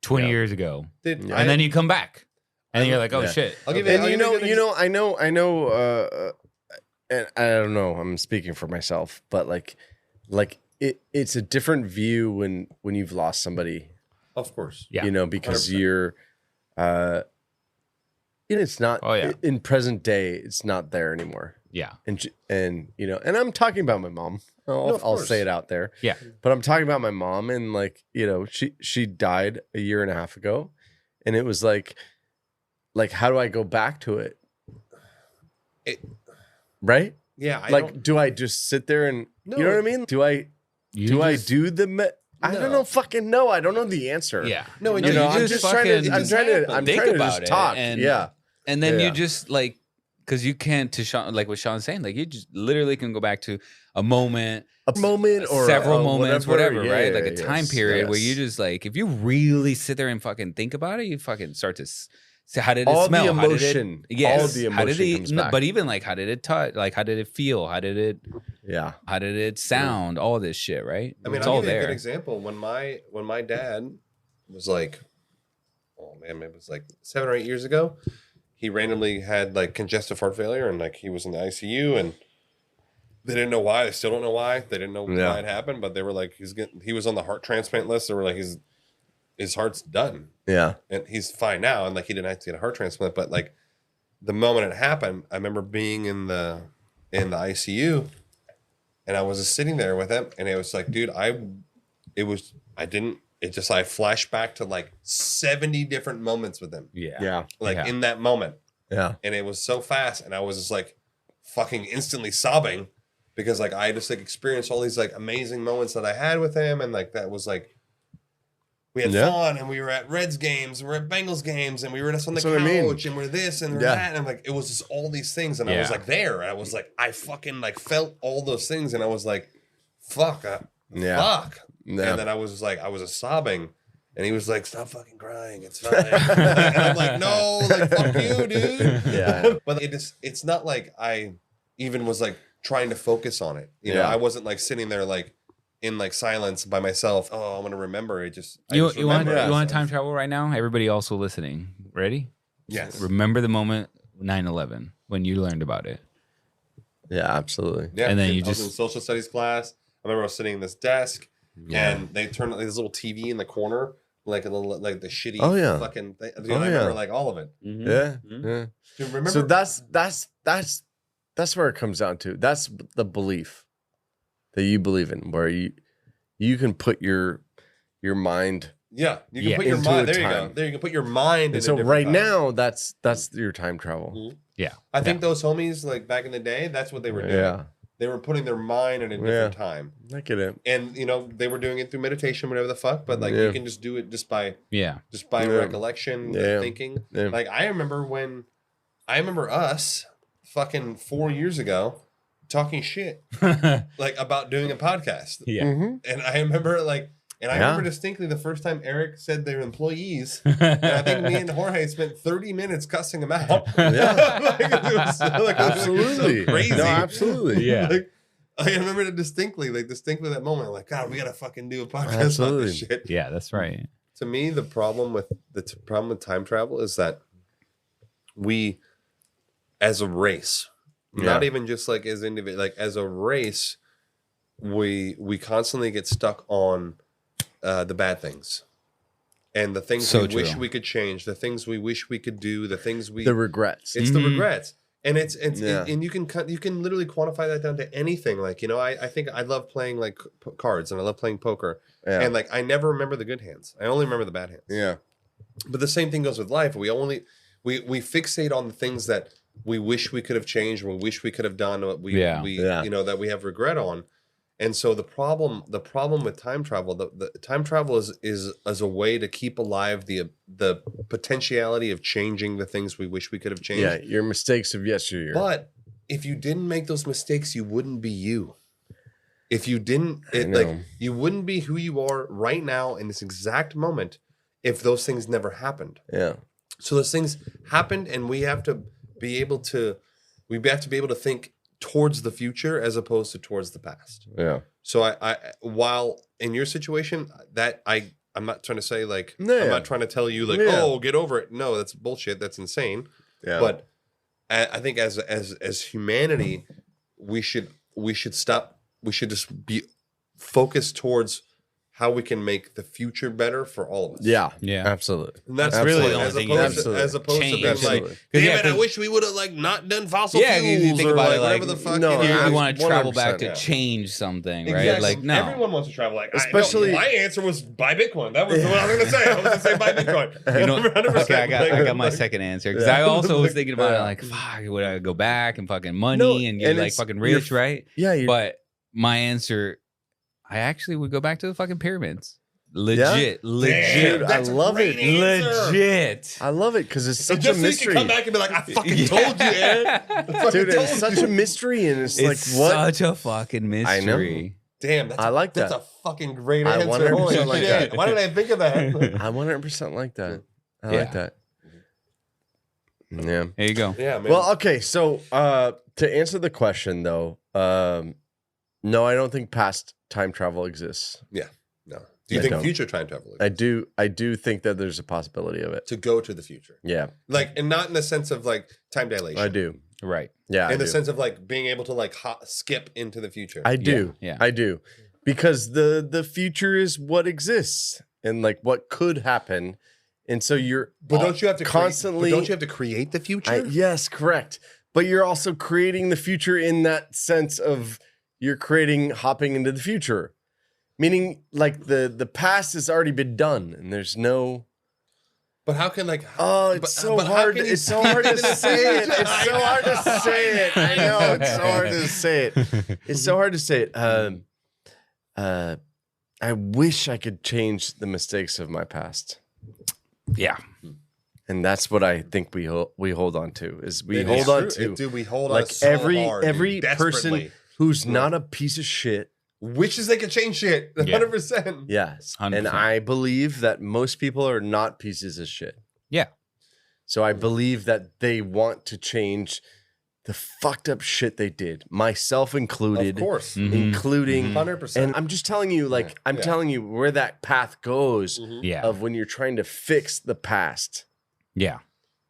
20 years ago, and then you come back and then you're like, oh shit. I'll give you. And I know. And I don't know. I'm speaking for myself, but like it's a different view when you've lost somebody. Of course, you know, because 100%. You're, it's not in present day. It's not there anymore. Yeah, and you know, and I'm talking about my mom. I'll say it out there. Yeah, but I'm talking about my mom, and like you know, she died a year and a half ago, and it was like how do I go back to it? Right? Yeah. Do I just sit there and you know what I mean? Do I do the? I don't know. Fucking no. I don't know the answer. Yeah. No. You know, I'm just trying to. I'm trying to just talk. And, and then you just like because you can't to Sean like what Sean's saying like you just literally can go back to a moment or several moments, whatever yeah, right? Like a time period where you just like if you really sit there and fucking think about it, you fucking start to. So how did it smell? The emotion, yes. All the emotion comes back. But even like, how did it touch? Like, how did it feel? How did it sound? All this shit, right? I mean, it's I'll all give you there. a good example. When my dad was like, oh man, it was like 7 or 8 years ago. He randomly had like congestive heart failure, and like he was in the ICU, and they didn't know why. They still don't know why. They didn't know why it happened, but they were like, he was on the heart transplant list. They were like, his heart's done. Yeah. And he's fine now. And like, he didn't have to get a heart transplant, but like the moment it happened, I remember being in the ICU and I was just sitting there with him and it was like, dude, I flashed back to like 70 different moments with him. Yeah. In that moment. Yeah. And it was so fast. And I was just like fucking instantly sobbing because like, I just like experienced all these like amazing moments that I had with him. And like, that was like, We had fun, and we were at Reds games, we were at Bengals games, and we were just on the couch, and we're this and we're that, and I'm like, it was just all these things, and I was like there, and I was like, I fucking like felt all those things, and I was like, fuck, fuck, and then I was like, I was sobbing, and he was like, stop fucking crying, it's fine, and I'm like, no, like fuck you, dude, but it's not like I even was like trying to focus on it, you know, I wasn't like sitting there like in like silence by myself. Oh, I'm gonna remember it. You want to time travel right now? Everybody also listening. Ready? Yes. Remember the moment 9/11 when you learned about it. Yeah, absolutely. Yeah, and then I was in social studies class. I remember I was sitting in this desk, and they turned like this little TV in the corner, like a little like the shitty fucking thing. Dude, I remember like all of it. Mm-hmm. Yeah. Dude, remember? So that's where it comes down to. That's the belief that you believe in, where you can put your mind. Yeah, you can put your mind. There you go. There you can put your mind. And so right now, that's your time travel. Mm-hmm. Yeah, I think those homies like back in the day, that's what they were doing. Yeah, they were putting their mind in a different time. I get it. And you know they were doing it through meditation, whatever the fuck. But like you can just do it just by recollection, and thinking. Yeah. Like I remember us fucking 4 years ago talking shit like about doing a podcast. Yeah. Mm-hmm. And I remember like, and I remember distinctly the first time Eric said they're employees. And I think me and Jorge spent 30 minutes cussing them out. Yeah. Absolutely. So crazy. No, absolutely. Yeah. Like, I remember it distinctly that moment. Like, God, we gotta fucking do a podcast on this shit. Yeah, that's right. To me, the problem with time travel is that we, as a race, not even just like as individual, like as a race, we constantly get stuck on the bad things and the things we wish we could change, the things we wish we could do, the regrets. It's the regrets, and and you can literally quantify that down to anything. Like, you know, I think I love playing like cards, and I love playing poker, and like I never remember the good hands. I only remember the bad hands. Yeah, but the same thing goes with life. We fixate on the things that we wish we could have changed, we wish we could have done, what we you know, that we have regret on. And so the problem with time travel, the time travel is as a way to keep alive the potentiality of changing the things we wish we could have changed. Yeah, your mistakes of yesteryear. But if you didn't make those mistakes, you wouldn't be you. If you didn't, you wouldn't be who you are right now in this exact moment if those things never happened. Yeah. So those things happened, and we have to be able to think towards the future as opposed to towards the past. Yeah. So I while in your situation that I'm not trying to say like I'm not trying to tell you like oh get over it. No, that's bullshit. That's insane. Yeah. But I think as humanity we should stop. We should just be focused towards how we can make the future better for all of us. Yeah, absolutely. And that's really the only thing. As opposed to being like, damn it, I wish we would have like not done fossil fuels. Yeah, you think about it like, whatever the fuck. No, you want to travel back to change something, right? Exactly. Like, no. Everyone wants to travel. Like, especially my answer was buy Bitcoin. That was what I was going to say. I was going to say buy Bitcoin. You know, okay, I got my second answer because I also was thinking about it like, fuck, would I go back and fucking money and get like fucking rich, right? Yeah. But my answer, I actually would go back to the fucking pyramids. Legit. Dude, I love it. Legit. I love it because it's such a mystery. So you can come back and be like, I fucking told you, Ed. Dude, it's such a mystery, and it's like what? Such a fucking mystery. I know. Damn, I like that. That's a fucking great answer. 100% like that. Why did I think of that? I 100% like that. I like that. Yeah. There you go. Yeah, man. Well, okay. So to answer the question, though, no, I don't think past time travel exists. Yeah. No. Do you think future time travel exists? I do think that there's a possibility of it. To go to the future. Yeah. Like, and not in the sense of like time dilation. I do. Right. Yeah. In the sense of like being able to like skip into the future. I do. Yeah. I do. Because the future is what exists and like what could happen. And so you're don't you have to constantly don't you have to create the future? Yes, correct. But you're also creating the future in that sense of you're hopping into the future. Meaning, like the past has already been done, and there's no. But how can like? It's so hard. It's so hard to say it. It's so hard to say it. I know it's so hard to say it. It's so hard to say it. I wish I could change the mistakes of my past. Yeah. And that's what I think we hold on to is we It hold is on true. to. Dude, we hold like on so hard, every dude, person desperately. who's not a piece of shit. Wishes they could change shit. 100%. Yes. 100%. And I believe that most people are not pieces of shit. Yeah. So I believe that they want to change the fucked up shit they did, myself included. Of course. Including 100%. And I'm just telling you, like, I'm telling you where that path goes Yeah. of when you're trying to fix the past. Yeah.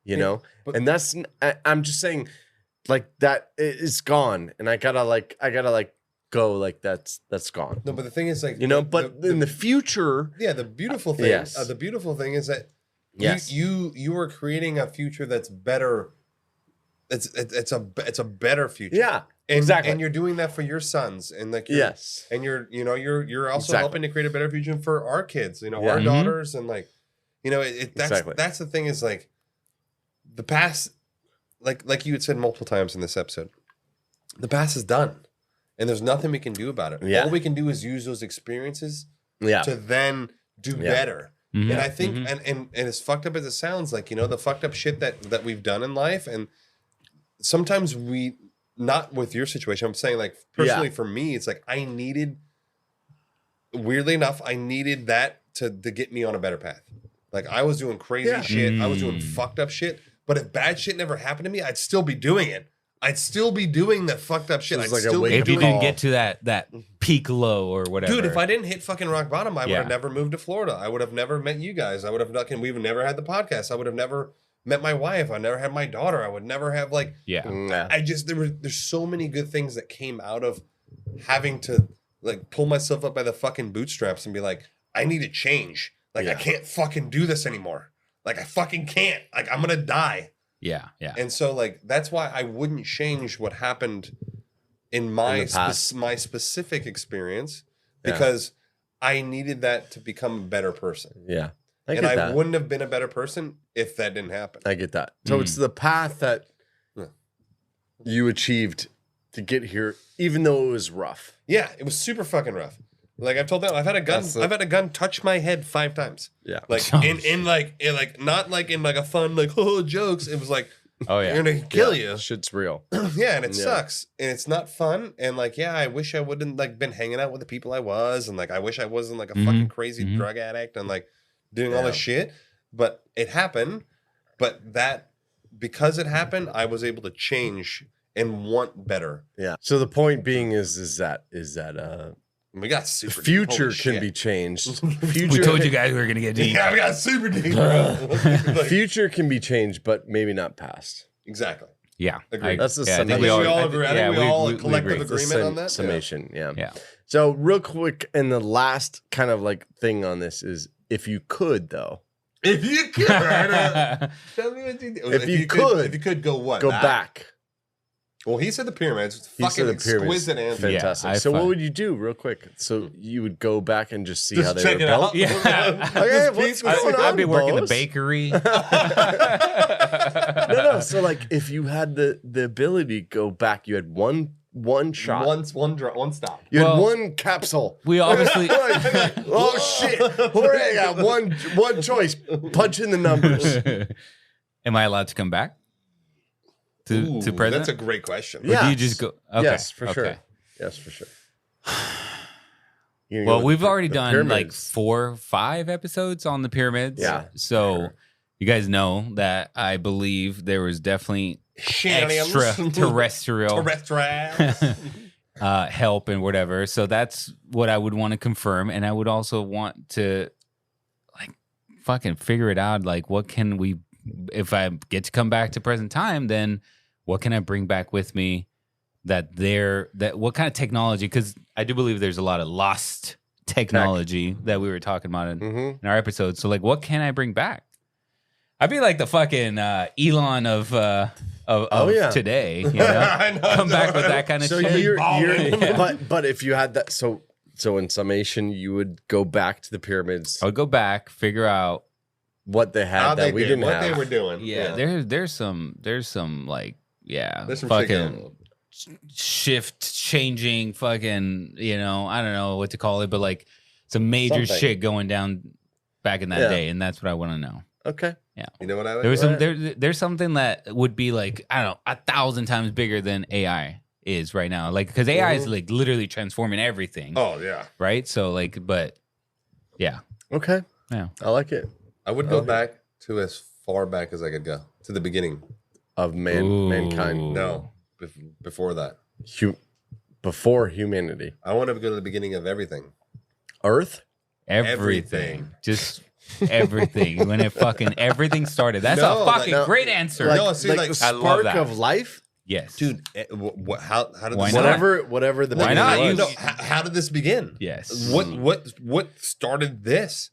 You know? And that's I'm just saying, like, that is gone. And I gotta go like that's gone. No, but the thing is, like, You know, but in the future, the beautiful thing, the beautiful thing is that you are creating a future that's better. It's a better future. Yeah, and, exactly. And you're doing that for your sons, and like and you're also helping to create a better future for our kids. You know, our daughters, and like, you know, that's the thing is like the past, like you had said multiple times in this episode, the past is done. And there's nothing we can do about it. Yeah. All we can do is use those experiences Yeah. to then do better. And I think, and as fucked up as it sounds, like, you know, the fucked up shit that we've done in life, and sometimes we, not with your situation, I'm saying, like, personally for me, it's like weirdly enough, I needed that to get me on a better path. Like, I was doing crazy shit. I was doing fucked up shit. But if bad shit never happened to me, I'd still be doing it. I'd still be doing the fucked up shit. It I'd was like a still be wake-up If you doing didn't get to that peak low or whatever. Dude, if I didn't hit fucking rock bottom, I would have Yeah. never moved to Florida. I would have never met you guys. I would have not, and we've never had the podcast. I would have never met my wife. I never had my daughter. I would never have, like, Yeah. I just, there's so many good things that came out of having to, like, pull myself up by the fucking bootstraps and be like, I need to change. Like, I can't fucking do this anymore. Like, I fucking can't. Like, I'm gonna die. Yeah. Yeah. And so, like, that's why I wouldn't change what happened in my my specific experience, because I needed that to become a better person. Yeah. I wouldn't have been a better person if that didn't happen. I get that. So it's the path that you achieved to get here, even though it was rough. Yeah, it was super fucking rough. Like, I've told them, I've had a gun touch my head 5 times. Yeah. Like in not like in like a fun, like, oh, jokes. It was like, Oh yeah. you're gonna kill you. Shit's real. Yeah, and it sucks, and it's not fun. And like, yeah, I wish I wouldn't like been hanging out with the people I was, and like, I wish I wasn't like a fucking crazy drug addict and like doing all this shit. But it happened. But that, because it happened, I was able to change and want better. Yeah. So the point being is that We got super the future deep. can Holy be shit. changed. We Future, told you guys we were gonna get deep. Yeah, we got super deep, bro. Like, future can be changed, but maybe not past. exactly. Yeah. Agreed. That's the I summation. think we all agree. I think we all a collective agree. agreement on that. Summation. Yeah. Yeah. So real quick, and the last kind of like thing on this is, if you could though, If you could, tell me what you do. If you could go what? go back. Well, he said the pyramids. It's He fucking said the pyramids. exquisite answer. Fantastic. Yeah, I so find- what would you do real quick? So you would go back and just see Just how they check were it built? out. Yeah. Okay, what's going on, I'd be working the boss? bakery. No. So like, if you had the ability to go back, you had one shot. One stop. You had Well, one capsule. We obviously Oh shit! Jorge got one choice. Punch in the numbers. Am I allowed to come back? To president? That's a great question. Or do you just go? Okay. Yes, for sure. okay. Yes, for sure. Well, we've already the done like pyramids. 4 or 5 episodes on the pyramids. Yeah, So you guys know that I believe there was definitely Shenanigans. extraterrestrial Terrestrials. help and whatever. So that's what I would want to confirm. And I would also want to like fucking figure it out. Like, what can we, if I get to come back to present time, then what can I bring back with me that what kind of technology? Because I do believe there's a lot of lost technology that we were talking about in our episode. So like, what can I bring back? I'd be like the fucking Elon of today, you know? I know. Come back with that kind of So shit. you're Yeah. but if you had that, so in summation, you would go back to the pyramids, I would go back, figure out. what they had How that they we did, didn't what have. they were doing. Yeah, there's some like There's some fucking shift changing fucking, you know, I don't know what to call it, but like some major Something. shit going down back in that Yeah. day, and that's what I want to know. Okay. Yeah. You know what I would There was there's something that would be like, I don't know, 1,000 times bigger than AI is right now. Like, because AI is like literally transforming everything. Oh yeah. Right. So like, but yeah. Okay. Yeah. I like it. I would go back to as far back as I could go to the beginning Of mankind. No, before that. Before humanity. I want to go to the beginning of everything. Earth? Everything. Just everything. When it fucking everything started. That's No, a fucking like- great answer. No, see, like, the I love spark that. of life? Yes. Dude, how did Why this not? Whatever the Why beginning not? was. You- how did this begin? Yes. What started this?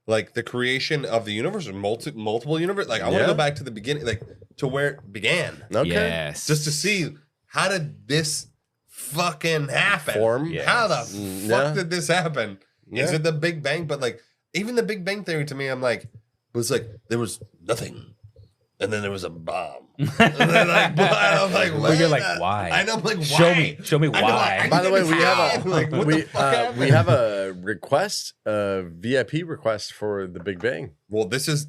Like the creation of the universe or multiple universe? Like I want to Yeah. go back to the beginning, like to where it began. Okay. Yes. Just to see how did this fucking happen? Form? Yes. How the fuck Yeah. did this happen? Is Yeah. it the Big Bang? But like even the Big Bang Theory to me, I'm like, was like there was nothing. And then there was a bomb. And then I'm like, Well, you're what? like, why? I know, I'm like, why? Show me I know, why. I By the way, we have how? Like, what the fuck happened? we have a request, a VIP request for the Big Bang. Well, this is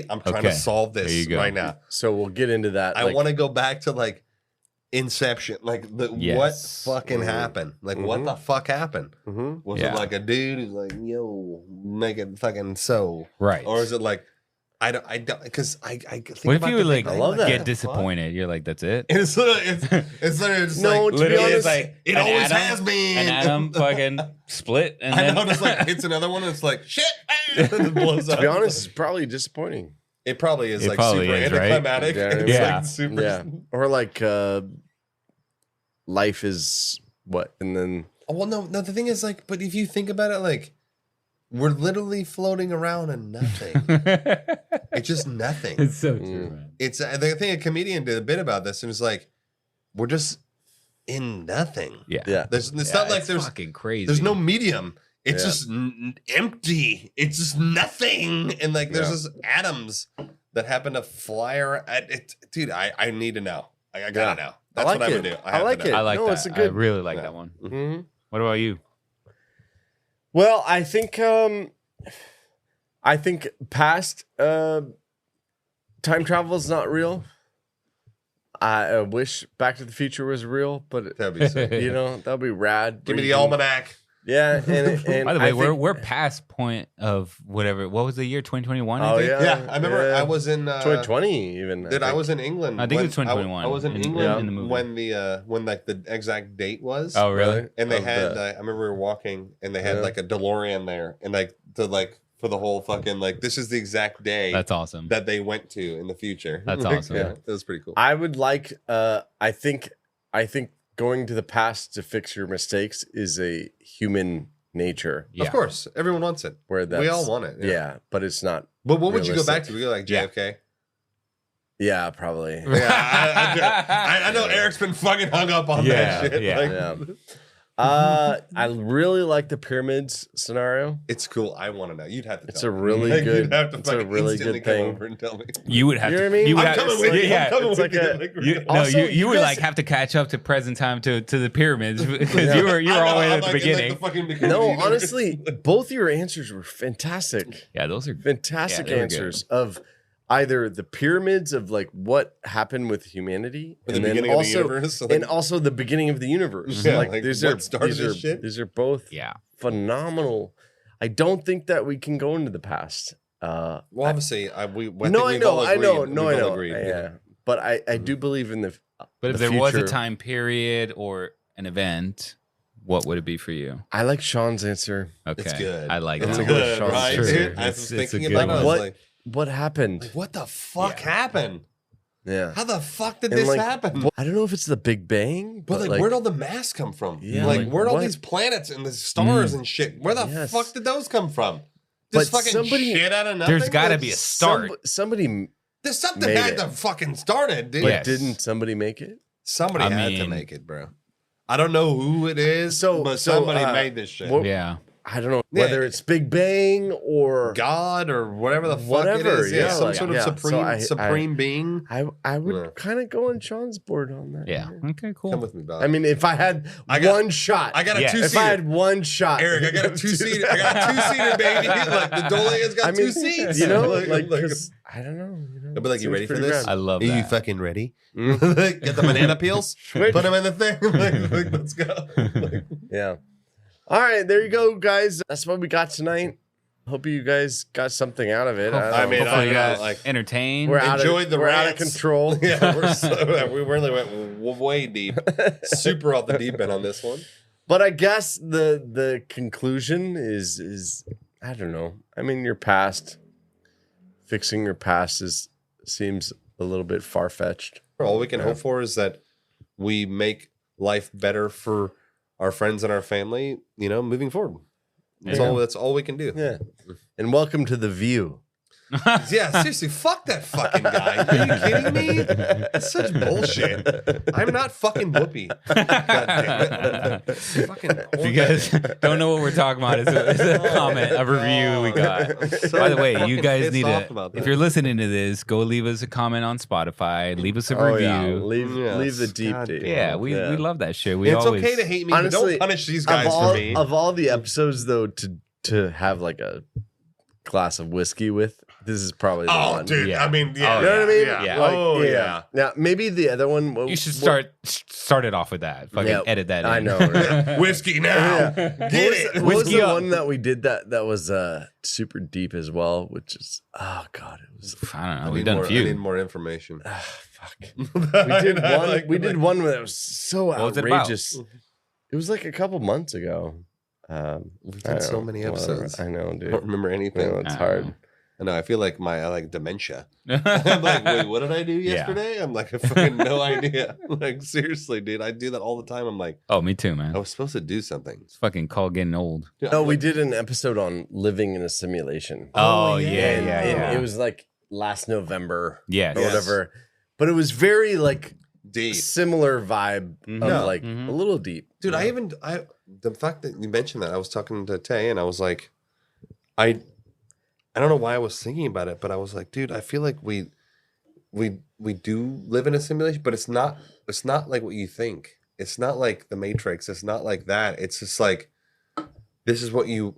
I'm trying Okay. to solve There this you go. right now. So we'll get into that. I want to go back to like Inception, like what Yes. fucking happened? Like what the fuck happened? Mhm. Was Yeah. it like a dude who's like, yo, make it fucking so, Right. or is it like I don't, because I think What if about you the would like Big Bang, love that. get what the fuck? disappointed? You're like, that's it. It's literally just No, like to be Literally, honest, it's like it an always atom- has been. An atom fucking split, and I then know, it's like it's another one. It's like shit, and then it blows to up. be honest, it's probably disappointing. It probably is It like probably super is, right? anticlimactic. Yeah, It's yeah. like super. Yeah. Or like life is what? And then Oh, well, no. The thing is, like, but if you think about it, like, we're literally floating around in nothing. It's just nothing. it's so true, man. It's I think a comedian did a bit about this, and it's like, we're just in nothing. Yeah. yeah. It's Yeah, not like it's there's fucking crazy. there's no medium. It's Yeah. just empty. It's just nothing. And like, there's Yeah. just atoms that happen to fly around. Dude, I need to know. I gotta know. That's like what I it. would do. I have to like know. it. I like No, that. it's a good- I really like Yeah. that one. Mhm. What about you? Well, I think past time travel is not real. I wish Back to the Future was real, but That'd be sick. you know that'd be rad. Give me the Where you can- almanac. Yeah, and By the way, I think- we're past point of whatever. What was the year? 2021. I Oh think? yeah, Yeah, I remember I was in 2020 even. Dude, I was in England. I think it was when- 2021 I was in in- England in the movie. when like the exact date was. Oh really? And they Of had, the- I remember we were walking, and they had Yeah. like a DeLorean there, and like for the whole fucking like this is the exact day That's awesome. that they went to in the future. That's Like, awesome. Yeah, it was pretty cool. I would like. I think going to the past to fix your mistakes is a human nature. Yeah. Of course, everyone wants it. Where that's, We all want it. Yeah, but it's not. But what would you go back realistic. to? We go like Yeah. JFK. Yeah, probably. Yeah, I know Eric's been fucking hung up on Yeah, that shit. yeah. Like, Yeah. I really like the pyramids scenario. It's cool. I want to know. You'd have to. It's tell a me. really Like, good. You'd have to It's a fucking really instantly good come thing. over and tell me. You would have You know to. what I mean? You would I'm have coming to, with you. yeah. I'm coming it's with like you. a- Like, You, no, Also, you you would guys- like have to catch up to present time to the pyramids because Yeah. you were I know, all the way I'm at the like in, beginning. like, the fucking beginning. No, You know? honestly, both your answers were fantastic. Yeah, those are Fantastic Yeah, they were answers of either the pyramids of like what happened with humanity, Or the and then beginning of the also universe, like- and also the beginning of the universe. Yeah, like like, these what are started these this are shit? these are both yeah. phenomenal. I don't think that we can go into the past. Well, obviously, I No, think I we've know, all I know, agreed. no, We've I all know. agreed, Yeah, but I do believe in the. But if the there was a future. time period or an event, what would it be for you? I like Sean's answer. Okay, It's good. I like It's that. a good Good, Sean's right? answer. Dude, I It's- was it's a thinking good about it. I one. was What like, what happened? what the fuck happened? Yeah, How the fuck did And, this like, happen? I don't know if it's the Big Bang, But like, where'd all the mass come from? Yeah, like, like, where'd all what? these planets and the stars and shit? Where the Yes. fuck did those come from? Just But fucking somebody- shit out of nothing. There's got to Like, be a start. somebody, There's something made had it. to fucking start it, dude. but Yes. didn't somebody make it? Somebody I had to mean- make it, bro. I don't know who it is, So- but so, somebody uh, made this shit. what- Yeah, I don't know whether it's Big Bang or God or whatever the fuck it is. Yeah, some sort of supreme being. I would kind of go on Sean's board on that. Yeah. Okay, cool. Come with me, Bob. I mean, if I had one shot. I got a two-seater. If I had one shot. Eric, I got a two-seater. I got a two-seater, baby. Like, the Dole has got two seats. You know, like, I don't know. I'll be like, you ready for this? I love that. Are you fucking ready? Get the banana peels, put them in the thing. Like, let's go. Yeah. All right, there you go, guys. That's what we got tonight. Hope you guys got something out of it. I mean, I got like entertained. We're we're out of control. Yeah, we really went way deep, super off the deep end on this one. But I guess the conclusion is I don't know. I mean, your past, fixing your past seems a little bit far fetched. All we can hope for is that we make life better for our friends and our family, you know, moving forward. That's all we can do. Yeah. And welcome to The View. Yeah, seriously, fuck that fucking guy. Are you kidding me? It's such bullshit. I'm not fucking Whoopi. God damn it. Fucking if you guys don't know what we're talking about, it's a comment, a review we got. By the way, you guys need to, if you're listening to this, go leave us a comment on Spotify. Leave us a review. Yeah. Leave the deep. Yeah, we love that shit. It's okay to hate me, honestly, but don't punish these guys for me. Of all the episodes, though, to have like a glass of whiskey with, this is probably the one. Dude, yeah. I mean, yeah. You know what I mean? Yeah. Like, Now, maybe the other one. You should start it off with that. Fucking edit that in. I know. Right? Whiskey now. Get it. What was the one that we did that was super deep as well, which is, oh, God. It was. I don't know. We've done a few. I need more information. Fuck. We did one that was so outrageous. It was like a couple months ago. We've done so many episodes. I know, dude. I don't remember anything. It's hard. I know. I feel like I like dementia. I'm like, wait, what did I do yesterday? I'm like, I fucking no idea. Like, seriously, dude, I do that all the time. I'm like, oh, me too, man. I was supposed to do something. It's fucking called getting old. No, we did an episode on living in a simulation. Oh yeah. It was like last November, or whatever. But it was very like deep, similar vibe of like a little deep. Dude, the fact that you mentioned that, I was talking to Tay and I was like, I don't know why I was thinking about it, but I was like, dude, I feel like we do live in a simulation, but it's not like what you think. It's not like the Matrix. It's not like that. It's just like, this is what you,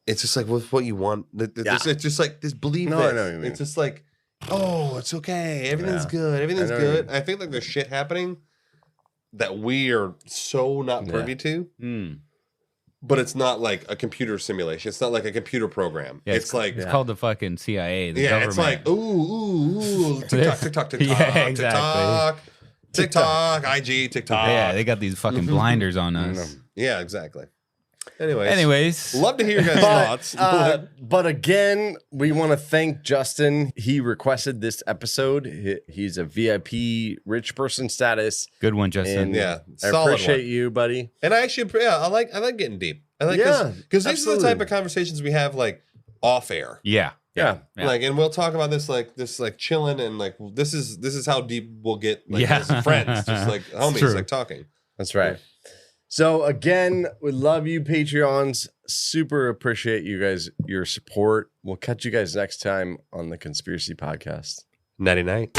it's just like what you want. It's just like, just believe this. I know what you mean. It's just like, oh, it's okay. Everything's good. Everything's good. I think like there's shit happening that we are so not privy to. But it's not like a computer simulation. It's not like a computer program. Yeah, it's like... It's called the fucking CIA, the government. It's like, ooh, TikTok. Yeah, exactly. TikTok, IG, TikTok. Yeah, they got these fucking blinders on us. Yeah, exactly. Anyways. Love to hear your guys' thoughts. But again, we want to thank Justin. He requested this episode. He's a VIP rich person status. Good one, Justin. I appreciate you, buddy. And I actually, I like getting deep. I like because these are the type of conversations we have like off air. Yeah. Like, and we'll talk about this like chilling and like this is how deep we'll get as friends, just like homies, like talking. That's right. So again, we love you, Patreons. Super appreciate you guys, your support. We'll catch you guys next time on the Conspiracy Podcast. Nighty night.